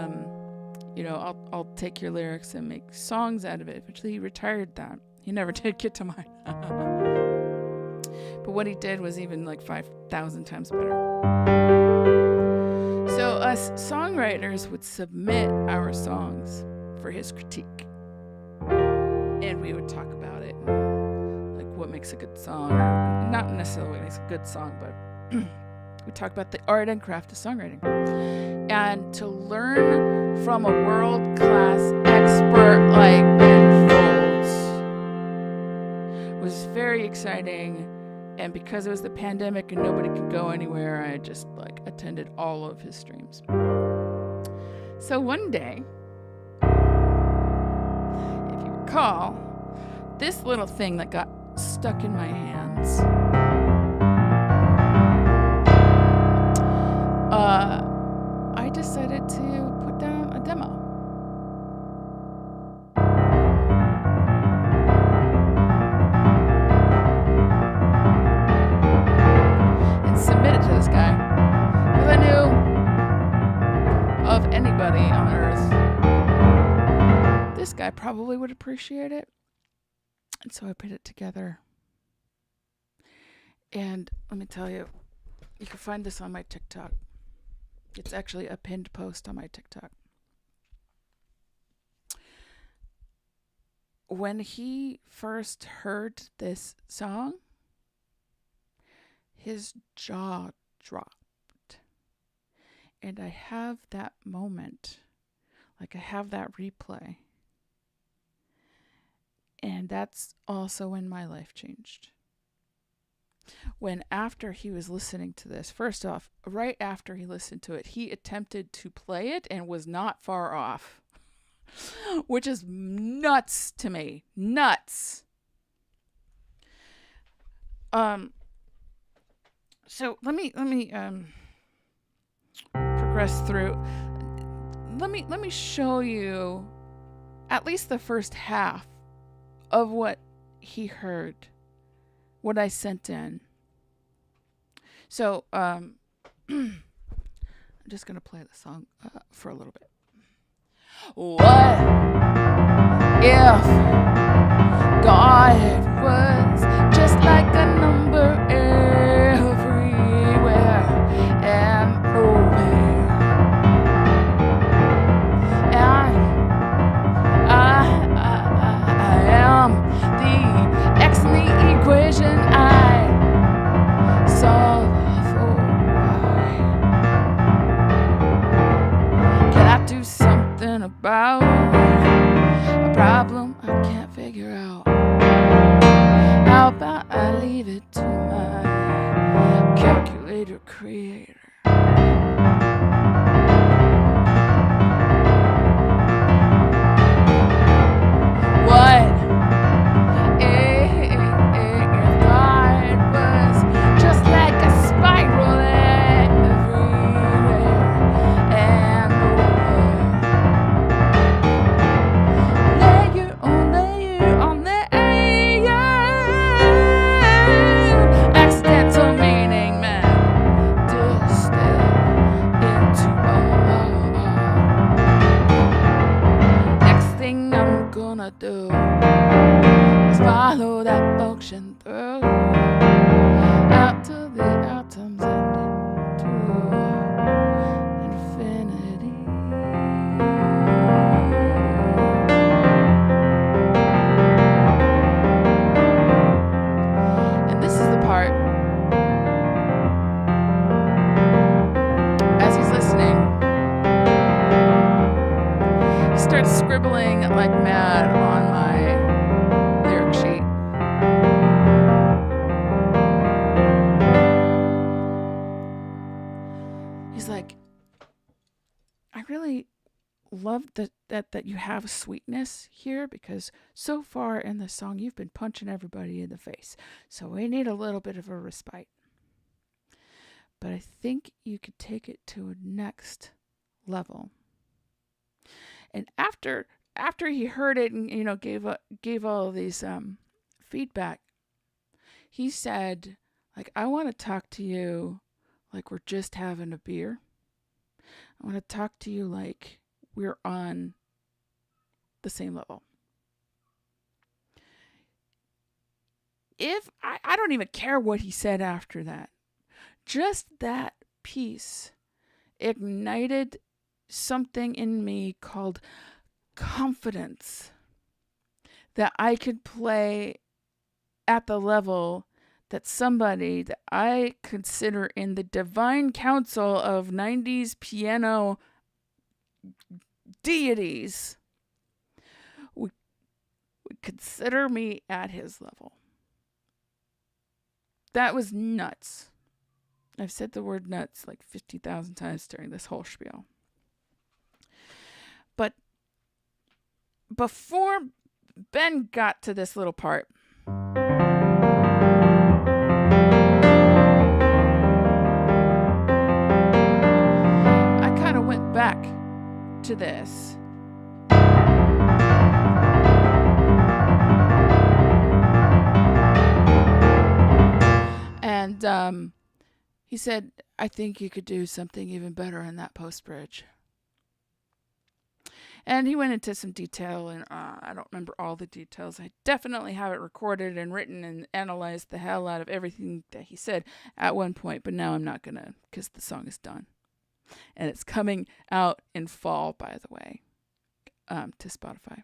I'll take your lyrics and make songs out of it. Eventually he retired that. He never did get to mine. But what he did was even like 5,000 times better. So us songwriters would submit our songs for his critique. And and we would talk about it, and, like what makes a good song, or not necessarily what makes a good song, but we talk about the art and craft of songwriting. And to learn from a world-class expert like Ben Folds was very exciting. And because it was the pandemic and nobody could go anywhere, I just like attended all of his streams. So one day, if you recall, this little thing that got stuck in my hands, I decided to put down a demo. And submit it to this guy. Because I knew of anybody on earth, this guy probably would appreciate it. And so I put it together. And let me tell you, you can find this on my TikTok. It's actually a pinned post on my TikTok. When he first heard this song, his jaw dropped. And I have that moment, like I have that replay. And that's also when my life changed. When after he was listening to this, first off, right after he listened to it, he attempted to play it and was not far off, which is nuts to me. Nuts. So let me progress through. Let me show you at least the first half of what he heard, what I sent in. So I'm just gonna play the song for a little bit. What if God was just like a number everywhere and nowhere? And I am the X in the equation I solve for Y. Can I do something about a problem I can't figure out? How about I leave it to my calculator creator? What if God was just like a spiral everywhere and nowhere? Layer on layer, accidental meaning man distilled into next thing I'm gonna do is follow that function through out to the atoms and into infinity. And this is the part as he's listening, he starts scribbling like mad on my lyric sheet. He's like, I really love that you have sweetness here, because so far in the song you've been punching everybody in the face. So we need a little bit of a respite. But I think you could take it to a next level. And after he heard it and gave all of these feedback, he said, like, I want to talk to you like we're just having a beer. I want to talk to you like we're on the same level. If I don't even care what he said after that. Just that piece ignited something in me called confidence that I could play at the level that somebody that I consider in the divine council of 90s piano deities would consider me at his level. That was nuts. I've said the word nuts like 50,000 times during this whole spiel. But before Ben got to this little part, I kind of went back to this. And he said, I think you could do something even better in that post bridge. And he went into some detail, and I don't remember all the details. I definitely have it recorded and written and analyzed the hell out of everything that he said at one point, but now I'm not going to, because the song is done. And it's coming out in fall, by the way, to Spotify.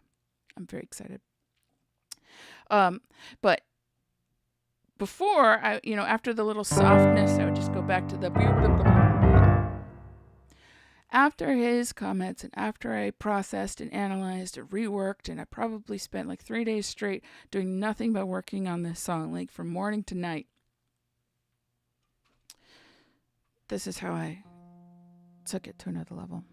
I'm very excited. But before, after the little softness, I would just go back to the blah, blah, blah, blah. After his comments and after I processed and analyzed and reworked, and I probably spent like 3 days straight doing nothing but working on this song, like from morning to night. This is how I took it to another level.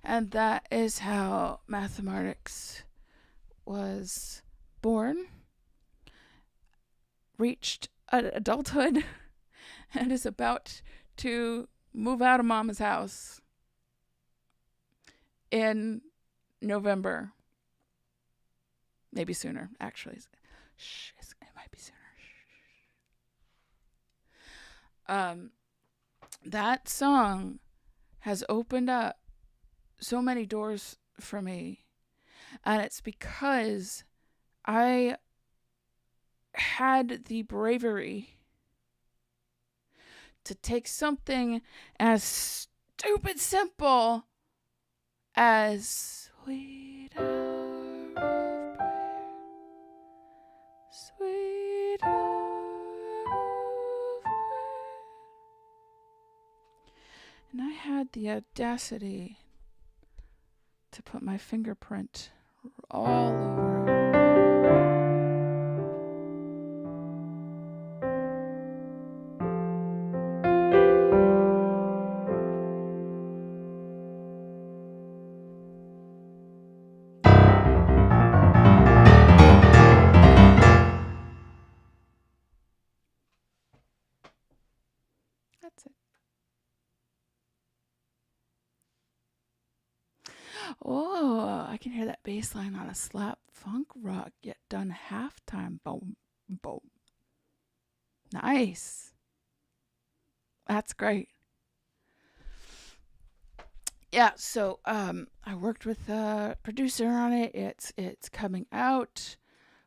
And that is how mathematics was born, reached adulthood, and is about to move out of Mama's house in November. Maybe sooner, actually. Shh, it might be sooner. That song has opened up so many doors for me, and it's because I had the bravery to take something as stupid simple as sweet hour of prayer, sweet hour of prayer, and I had the audacity to put my fingerprint all over it. That's it. Oh, I can hear that bass line on a slap funk rock, yet done halftime. Boom, boom. Nice. That's great. Yeah, so I worked with a producer on it. It's coming out.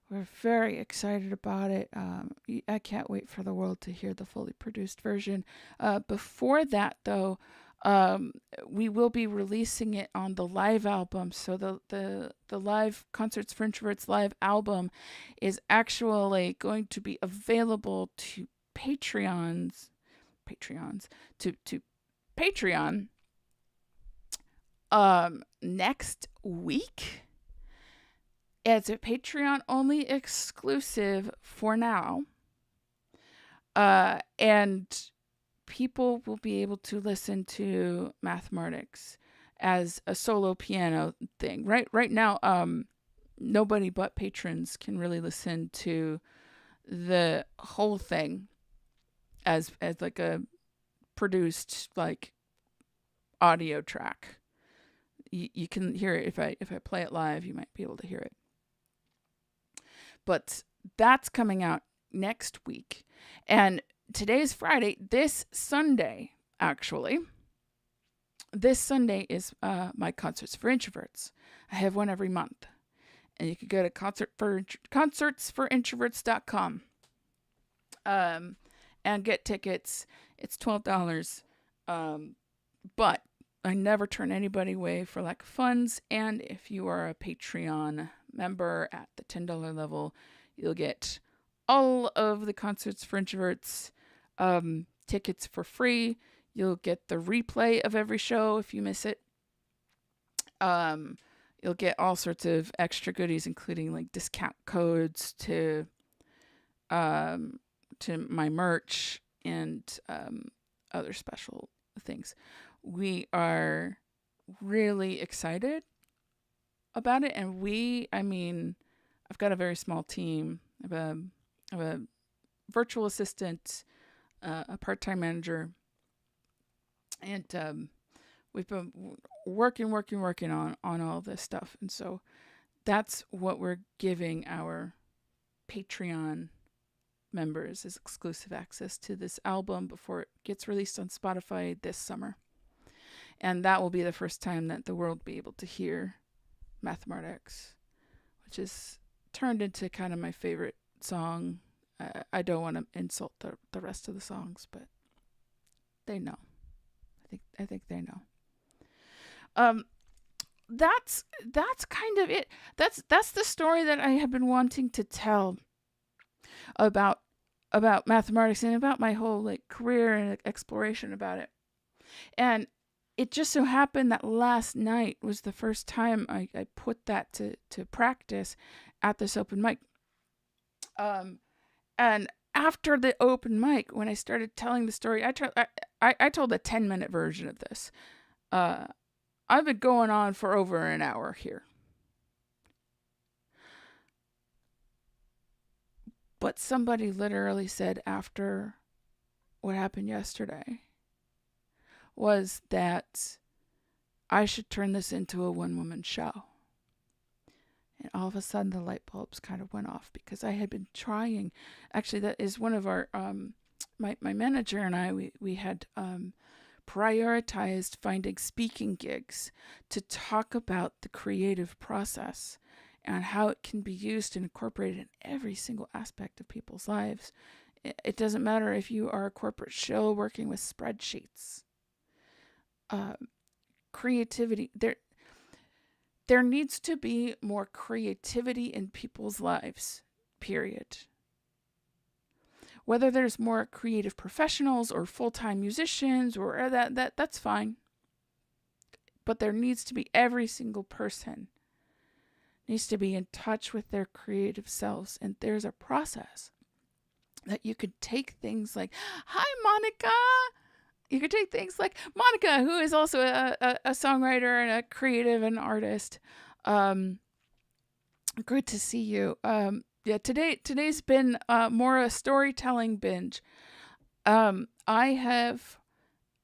We're very excited about it. I can't wait for the world to hear the fully produced version. Before that, though, we will be releasing it on the live album. So the live Concerts for Introverts live album is actually going to be available to Patreon next week. It's a Patreon only exclusive for now. And people will be able to listen to Mathematics as a solo piano thing. Right now, nobody but patrons can really listen to the whole thing as like a produced like audio track. You can hear it if I play it live. You might be able to hear it. But that's coming out next week, and today's Friday. This Sunday, actually, this Sunday is my Concerts for Introverts. I have one every month, and you can go to concertsforintroverts.com and get tickets. It's $12, but I never turn anybody away for lack of funds. And if you are a Patreon member at the $10 level, you'll get all of the Concerts for Introverts tickets for free. You'll get the replay of every show if you miss it. You'll get all sorts of extra goodies, including like discount codes to my merch and other special things. We are really excited about it, and I've got a very small team. I have a virtual assistant, a part-time manager, and we've been working on all this stuff. And so that's what we're giving our Patreon members, is exclusive access to this album before it gets released on Spotify this summer. And that will be the first time that the world will be able to hear Mathematics, which is turned into kind of my favorite song. I don't want to insult the rest of the songs, but they know. I think they know. That's kind of it. That's the story that I have been wanting to tell about Mathematics and about my whole like career and exploration about it. And it just so happened that last night was the first time I put that to practice at this open mic. And after the open mic, when I started telling the story, I told a 10-minute version of this. I've been going on for over an hour here. But somebody literally said after what happened yesterday was that I should turn this into a one-woman show. And all of a sudden the light bulbs kind of went off, because I had been trying. Actually, that is one of our, my manager and I, we had prioritized finding speaking gigs to talk about the creative process and how it can be used and incorporated in every single aspect of people's lives. It doesn't matter if you are a corporate shill working with spreadsheets. Creativity, there needs to be more creativity in people's lives, period. Whether there's more creative professionals or full-time musicians or that's fine. But there needs to be, every single person needs to be in touch with their creative selves. And there's a process that you could take things like, hi, Monica. You could take things like Monica, who is also a songwriter and a creative and artist. Good to see you. Yeah, today's been more a storytelling binge. I have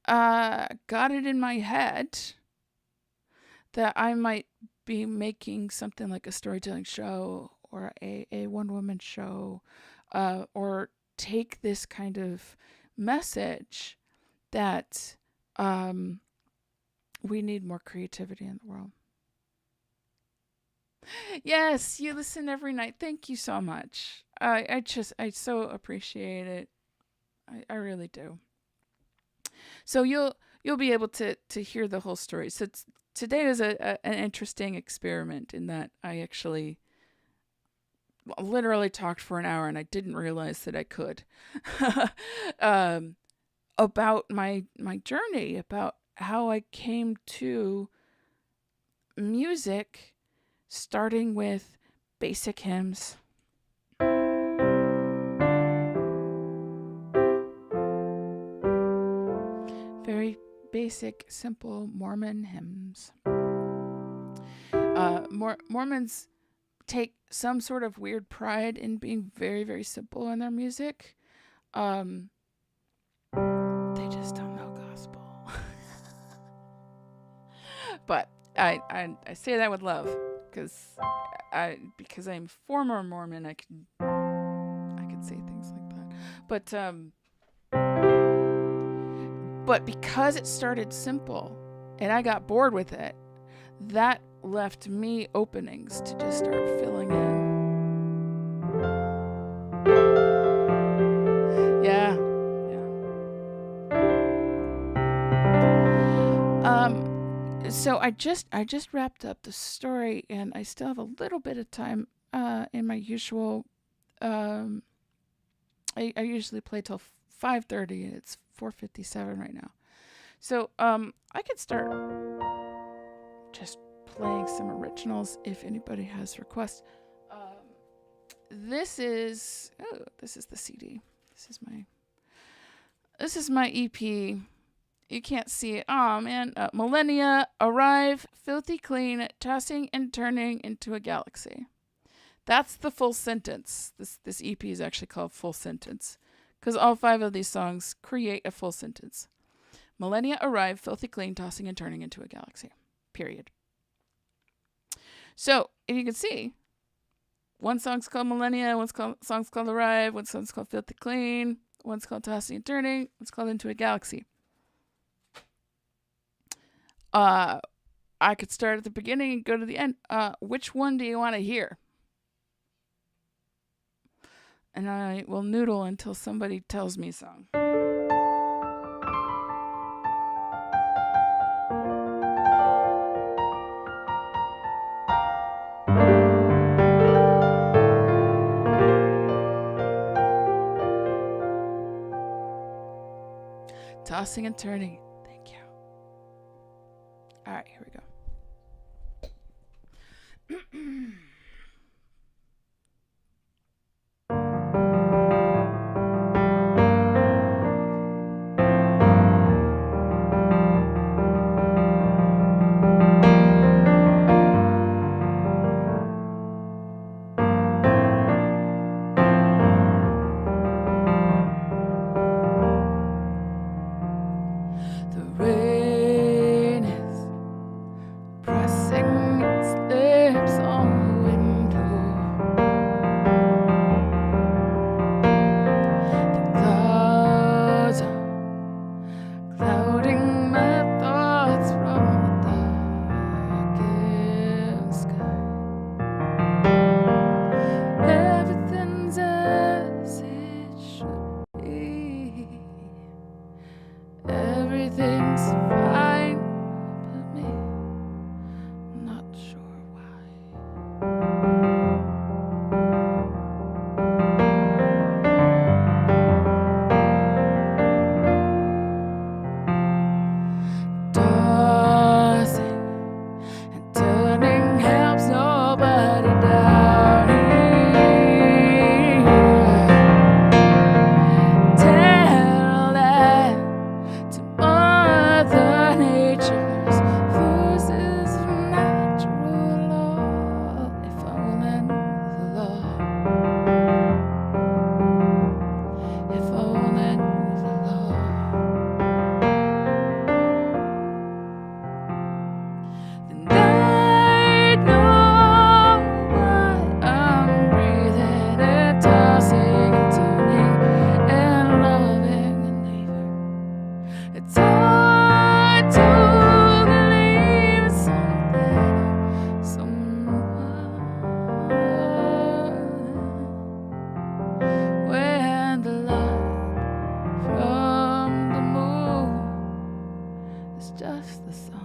got it in my head that I might be making something like a storytelling show or a one-woman show, or take this kind of message that we need more creativity in the world. Yes, you listen every night. Thank you so much. I so appreciate it. I really do. So you'll be able to hear the whole story. So today was an interesting experiment in that I actually literally talked for an hour, and I didn't realize that I could. About my journey, about how I came to music, starting with basic hymns. basic, simple Mormon hymns. Mormons take some sort of weird pride in being very, very simple in their music. They just don't know gospel. But I say that with love, because I'm former Mormon, I could say things like that. But because it started simple and I got bored with it, that left me openings to just start filling in. Yeah. So I just wrapped up the story, and I still have a little bit of time in my usual. I usually play till 5:30, and it's 4:57 right now. So I could start just playing some originals if anybody has requests. This is the CD. This is my EP. You can't see it. Oh man, millennia arrive, filthy clean, tossing and turning into a galaxy. That's the full sentence. This EP is actually called Full Sentence, because all 5 of these songs create a full sentence. Millennia arrive, filthy clean, tossing and turning into a galaxy. Period. So, if you can see, one song's called Millennia, song's called Arrive, one song's called Filthy Clean, one's called Tossing and Turning, one's called Into a Galaxy. I could start at the beginning and go to the end. Which one do you want to hear? And I will noodle until somebody tells me a song. Tossing and turning. Thank you. All right, here we go. The rain is pressing its lips on the window. The clouds are clouding my thoughts from the darkened sky. Everything's as it should be. Everything's fine but me. Not sure why. Tossing and turning helps nobody down here. Tell that to Mother Nature's forces of natural law. If only the law. If only the law. Then I know why I'm breathing and tossing and turning and loving and leaving. It's hard to believe in something or someone when the light from the moon is just the sun.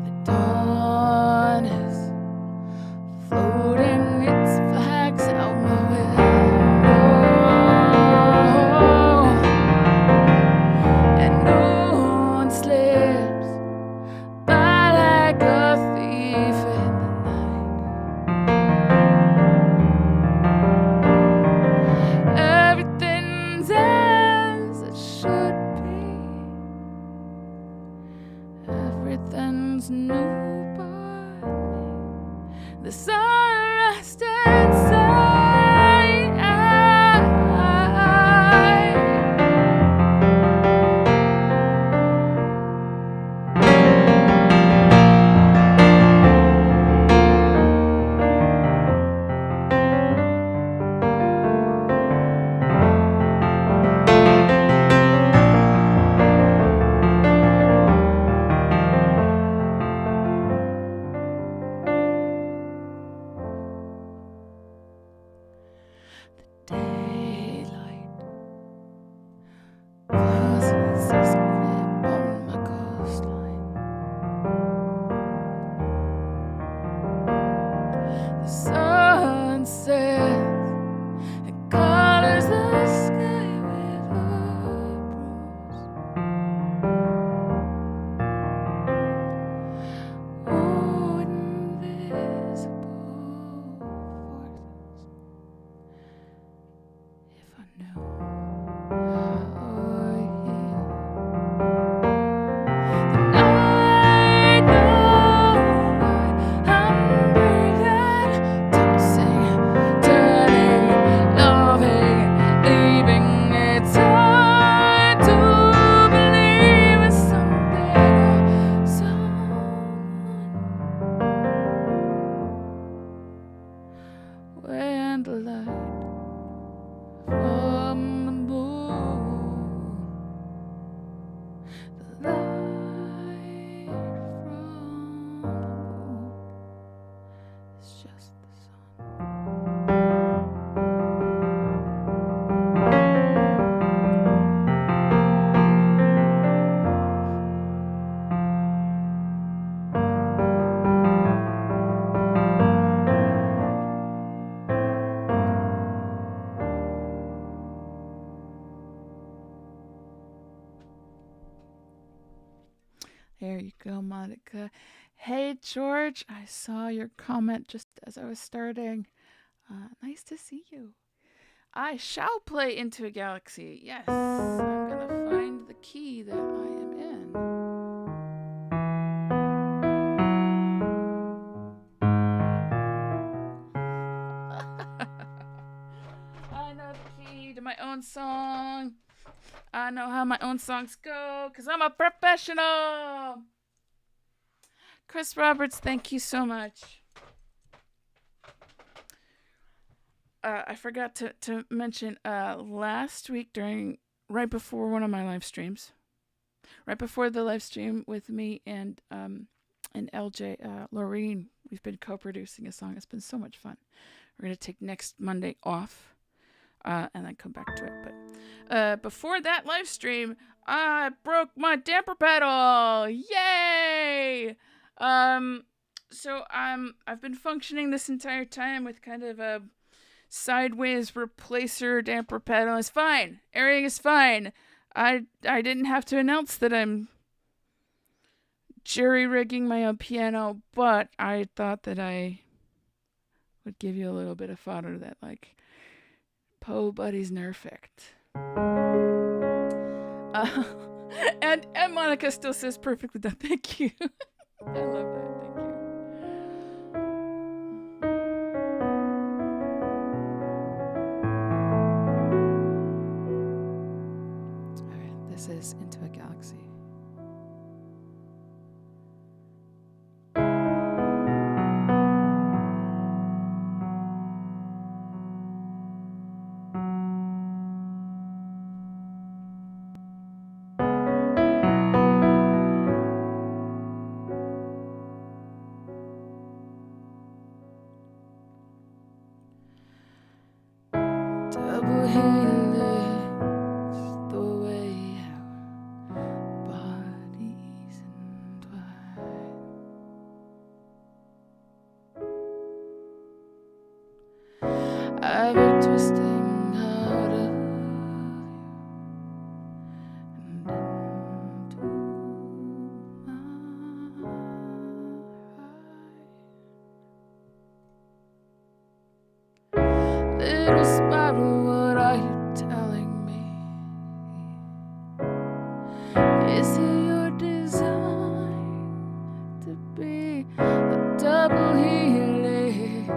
The dawn is floating its flags out my window, and no one slips by like a thief in the night. lost inside. Daylight closes its grip on my coastline. The sun sets and colors the sky with purples. Oh, invisible forces. If I knew how I heal, then I know I'm breathing, tossing, turning, loving, leaving. It's hard to believe in something or someone when the light from the moon, the light from the moon is just the sun. There you go, Monica. Hey, George, I saw your comment just as I was starting. Nice to see you. I shall play Into a Galaxy. Yes, I'm going to find the key that I am in. I know the key to my own song. I know how my own songs go because I'm a professional. Chris Roberts, thank you so much. I forgot to mention last week right before one of my live streams, right before the live stream with me and LJ, Laureen, we've been co-producing a song. It's been so much fun. We're going to take next Monday off and then come back to it. But before that live stream, I broke my damper pedal. Yay! So I've been functioning this entire time with kind of a sideways replacer damper pedal. It's fine. Everything is fine. I didn't have to announce that I'm jury-rigging my own piano, but I thought that I would give you a little bit of fodder that, like, Poe Buddy's nerfect. And Monica still says perfectly done. Thank you. I love that. Thank you. All right, this is Into a Galaxy. Double helix, the way our bodies entwine. Ever twisting out of you and into my right. Little spiral, what are you telling me? Is it your design to be a double helix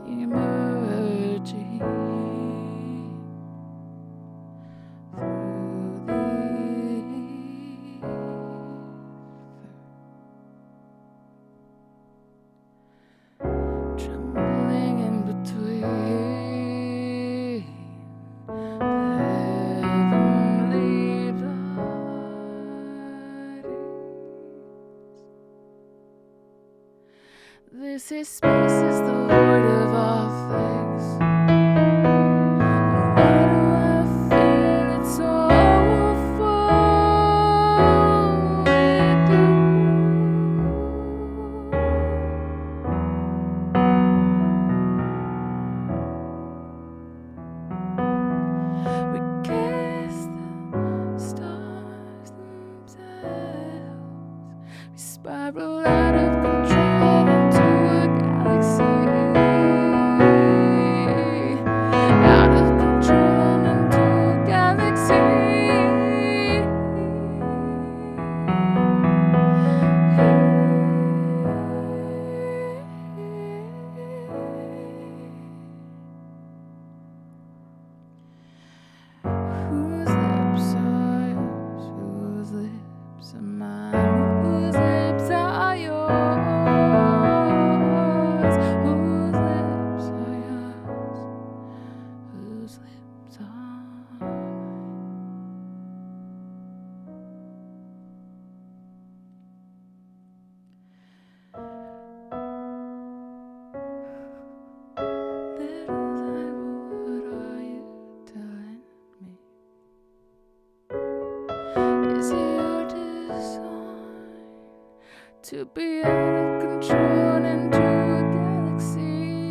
emerging through the ether, trembling in between the heavenly bodies. This is space, is the Lord of all things. Why do I feel it's so full with you? We kiss the stars themselves. We spiral out of control into a galaxy. Out of control and into a galaxy. Whose lips are yours? Whose lips are mine? Whose lips are yours? Whose lips are yours? Whose lips are mine? Little Bible, what are you telling me? Is it your design to be out of control into a galaxy?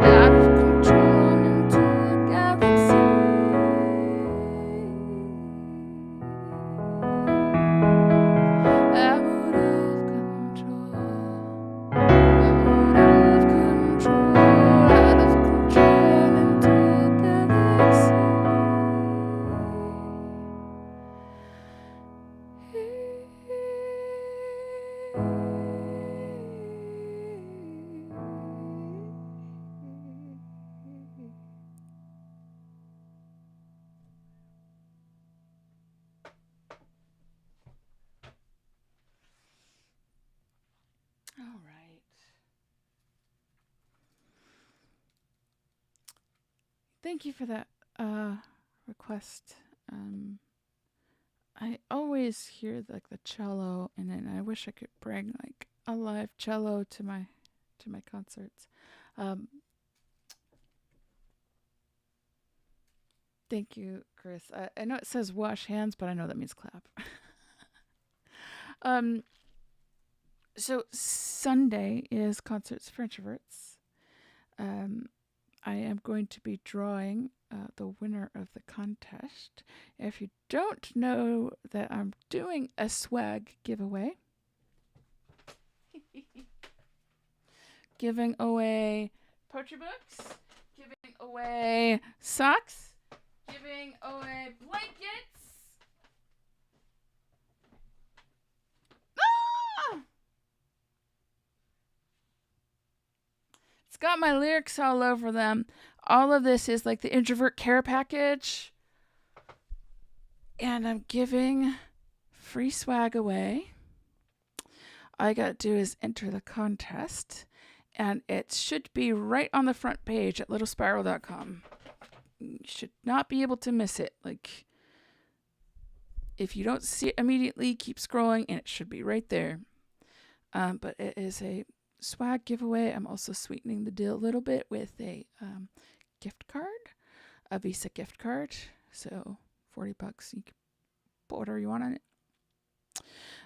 Out of control into a galaxy. Out of control. Out of control. Out of control into a galaxy. All right. Thank you for that request. I always hear like the cello, and then I wish I could bring like a live cello to my concerts. Thank you, Chris. I know it says wash hands, but I know that means clap. So Sunday is Concerts for Introverts. I am going to be drawing the winner of the contest. If you don't know that I'm doing a swag giveaway, giving away poetry books, giving away socks, giving away blankets. Ah! It's got my lyrics all over them. All of this is like the introvert care package. And I'm giving free swag away. All I gotta do is enter the contest. And it should be right on the front page at littlespiral.com. You should not be able to miss it. Like, if you don't see it immediately, keep scrolling and it should be right there. But it is a swag giveaway. I'm also sweetening the deal a little bit with a gift card, a Visa gift card. So $40. You can put whatever you want on it.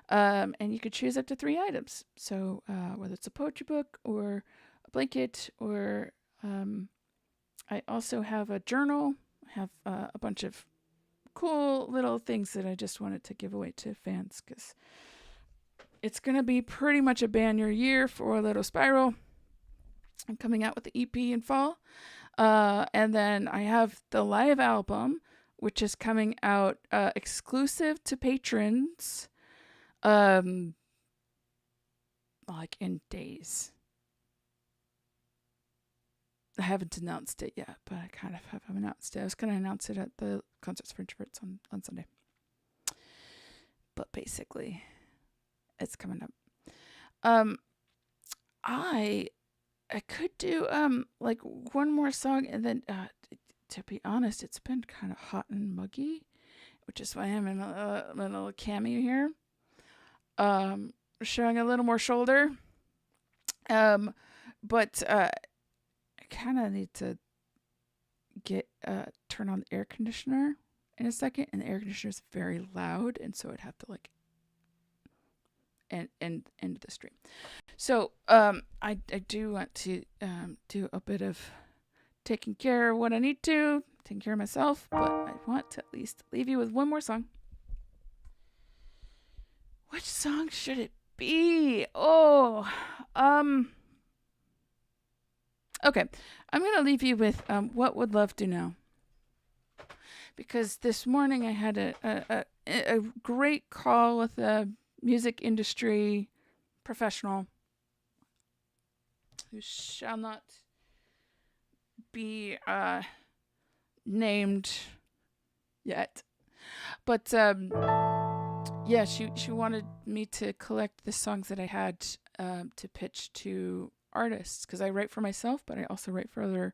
And you could choose up to 3 items. So whether it's a poetry book or a blanket, or I also have a journal. I have a bunch of cool little things that I just wanted to give away to fans, because it's going to be pretty much a banner year for Little Spiral. I'm coming out with the EP in fall. And then I have the live album, which is coming out exclusive to patrons, like in days. I haven't announced it yet, but I kind of have announced it. I was going to announce it at the Concerts for Introverts on Sunday. But basically, it's coming up. I could do like one more song, and then to be honest, it's been kind of hot and muggy, which is why I'm in a little cameo here. Showing a little more shoulder. But I kind of need to turn on the air conditioner in a second, and the air conditioner is very loud, and so I'd have to like end the stream. So I do want to do a bit of taking care of what I need to, taking care of myself, but I want to at least leave you with one more song. Which song should it be? Oh, okay. I'm gonna leave you with "What Would Love Do Now," because this morning I had a great call with a music industry professional who shall not be named yet, but yeah, she wanted me to collect the songs that I had to pitch to artists, because I write for myself, but I also write for other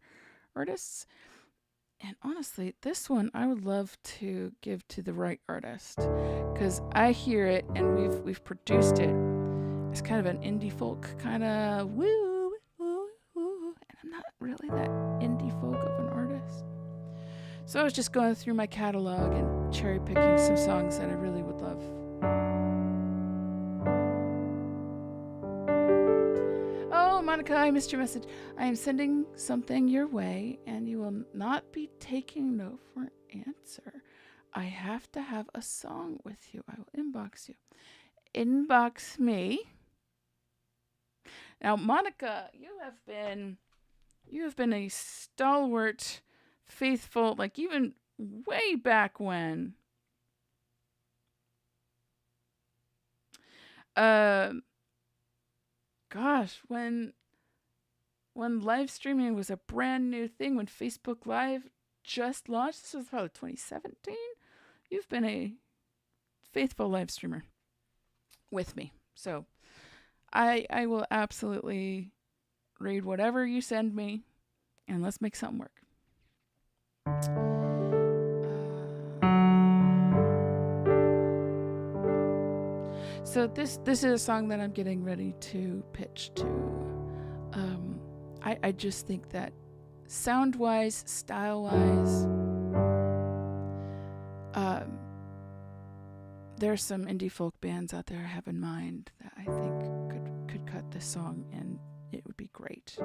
artists. And honestly, this one I would love to give to the right artist, because I hear it and we've produced it. It's kind of an indie folk kind of woo, woo, woo, and I'm not really that indie folk of an artist. So I was just going through my catalog and cherry picking some songs that I really would love. Oh, Monica, I missed your message. I am sending something your way, and you will not be taking no for an answer. I have to have a song with you. I will inbox you. Inbox me. Now, Monica, you have been a stalwart, faithful, like even way back when. Gosh, when live streaming was a brand new thing, when Facebook Live just launched, this was probably 2017. You've been a faithful live streamer with me. So I will absolutely read whatever you send me, and let's make something work. So this is a song that I'm getting ready to pitch to. I just think that sound-wise, style-wise, there's some indie folk bands out there I have in mind that I think could cut this song, and it would be great.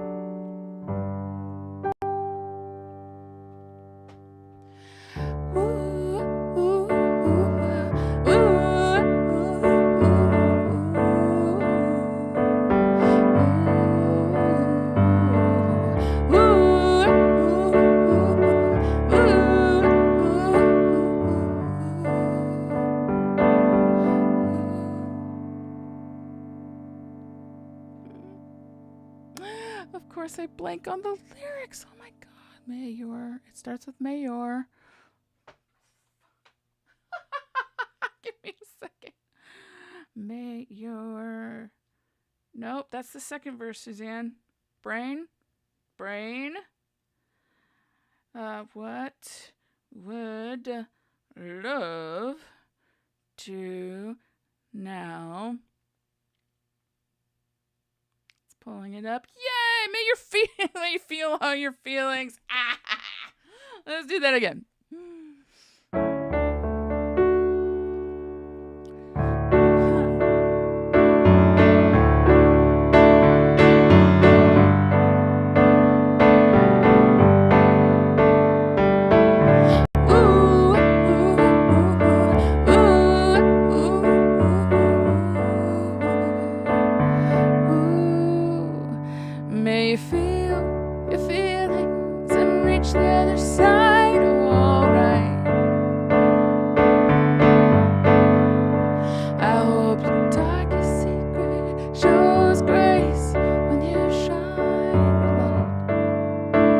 Of course, I blank on the lyrics. Oh my God, Mayor. It starts with Mayor. Give me a second. Mayor. Nope, that's the second verse, Suzanne. Brain. What would love to now? It's pulling it up. Yay! May you feel all your feelings. Let's do that again. May you feel your feelings and reach the other side, alright. I hope your darkest secret shows grace when you shine your light.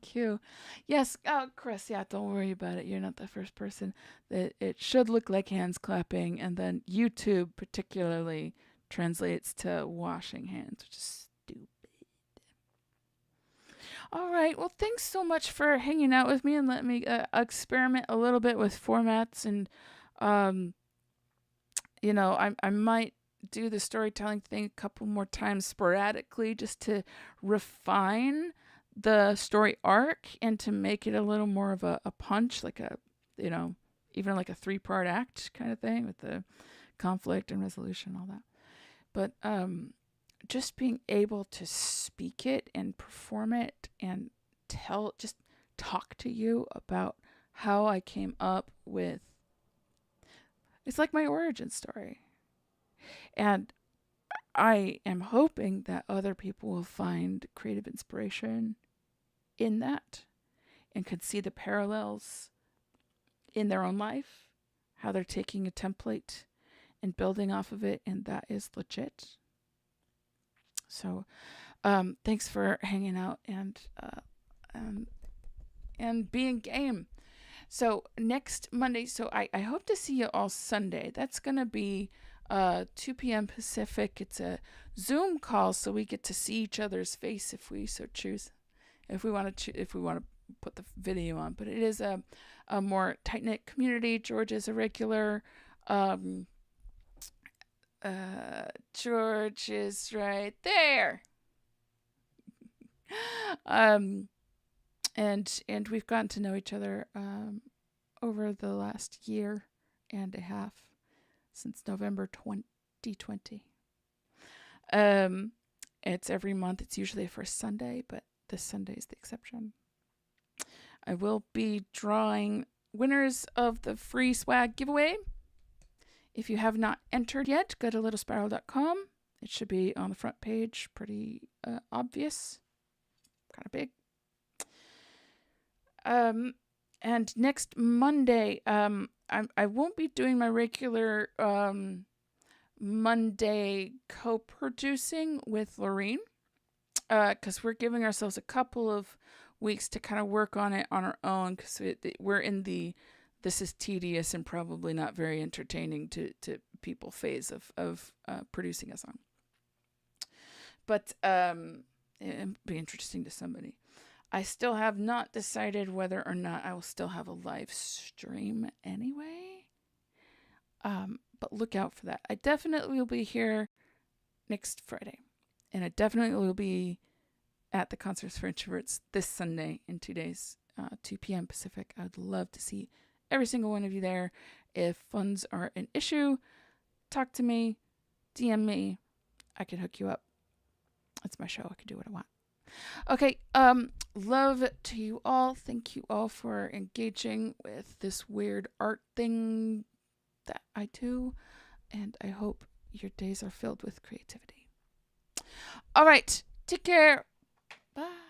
Thank you. Yes, Chris, yeah, don't worry about it. You're not the first person. It should look like hands clapping, and then YouTube particularly translates to washing hands, which is stupid. All right. Well, thanks so much for hanging out with me and letting me experiment a little bit with formats. And, um, I might do the storytelling thing a couple more times sporadically just to refine the story arc and to make it a little more of a punch, like even like a 3-part act kind of thing with the conflict and resolution, all that. But just being able to speak it and perform it and just talk to you about how I came up with it's like my origin story. And I am hoping that other people will find creative inspiration in that and could see the parallels in their own life, how they're taking a template and building off of it, and that is legit. So, thanks for hanging out and being game. So next Monday, so I hope to see you all Sunday. That's gonna be 2 p.m. Pacific. It's a Zoom call, so we get to see each other's face if we so choose. If we want to put the video on, but it is a more tight knit community. George is a regular. George is right there. And we've gotten to know each other over the last year and a half, since November 2020. It's every month. It's usually the first Sunday, but this Sunday is the exception. I will be drawing winners of the free swag giveaway. If you have not entered yet, go to littlespiral.com. It should be on the front page. Pretty obvious. Kind of big. And next Monday, I won't be doing my regular Monday co-producing with Lorene, because we're giving ourselves a couple of weeks to kind of work on it on our own, because we're in the this is tedious and probably not very entertaining to people phase of producing a song. But it'd be interesting to somebody. I still have not decided whether or not I will still have a live stream anyway. But look out for that. I definitely will be here next Friday. And I definitely will be at the Concerts for Introverts this Sunday in 2 days, 2 p.m. Pacific. I'd love to see every single one of you there. If funds are an issue, talk to me, DM me. I can hook you up. It's my show. I can do what I want. Okay, love to you all. Thank you all for engaging with this weird art thing that I do, and I hope your days are filled with creativity. All right, take care. Bye.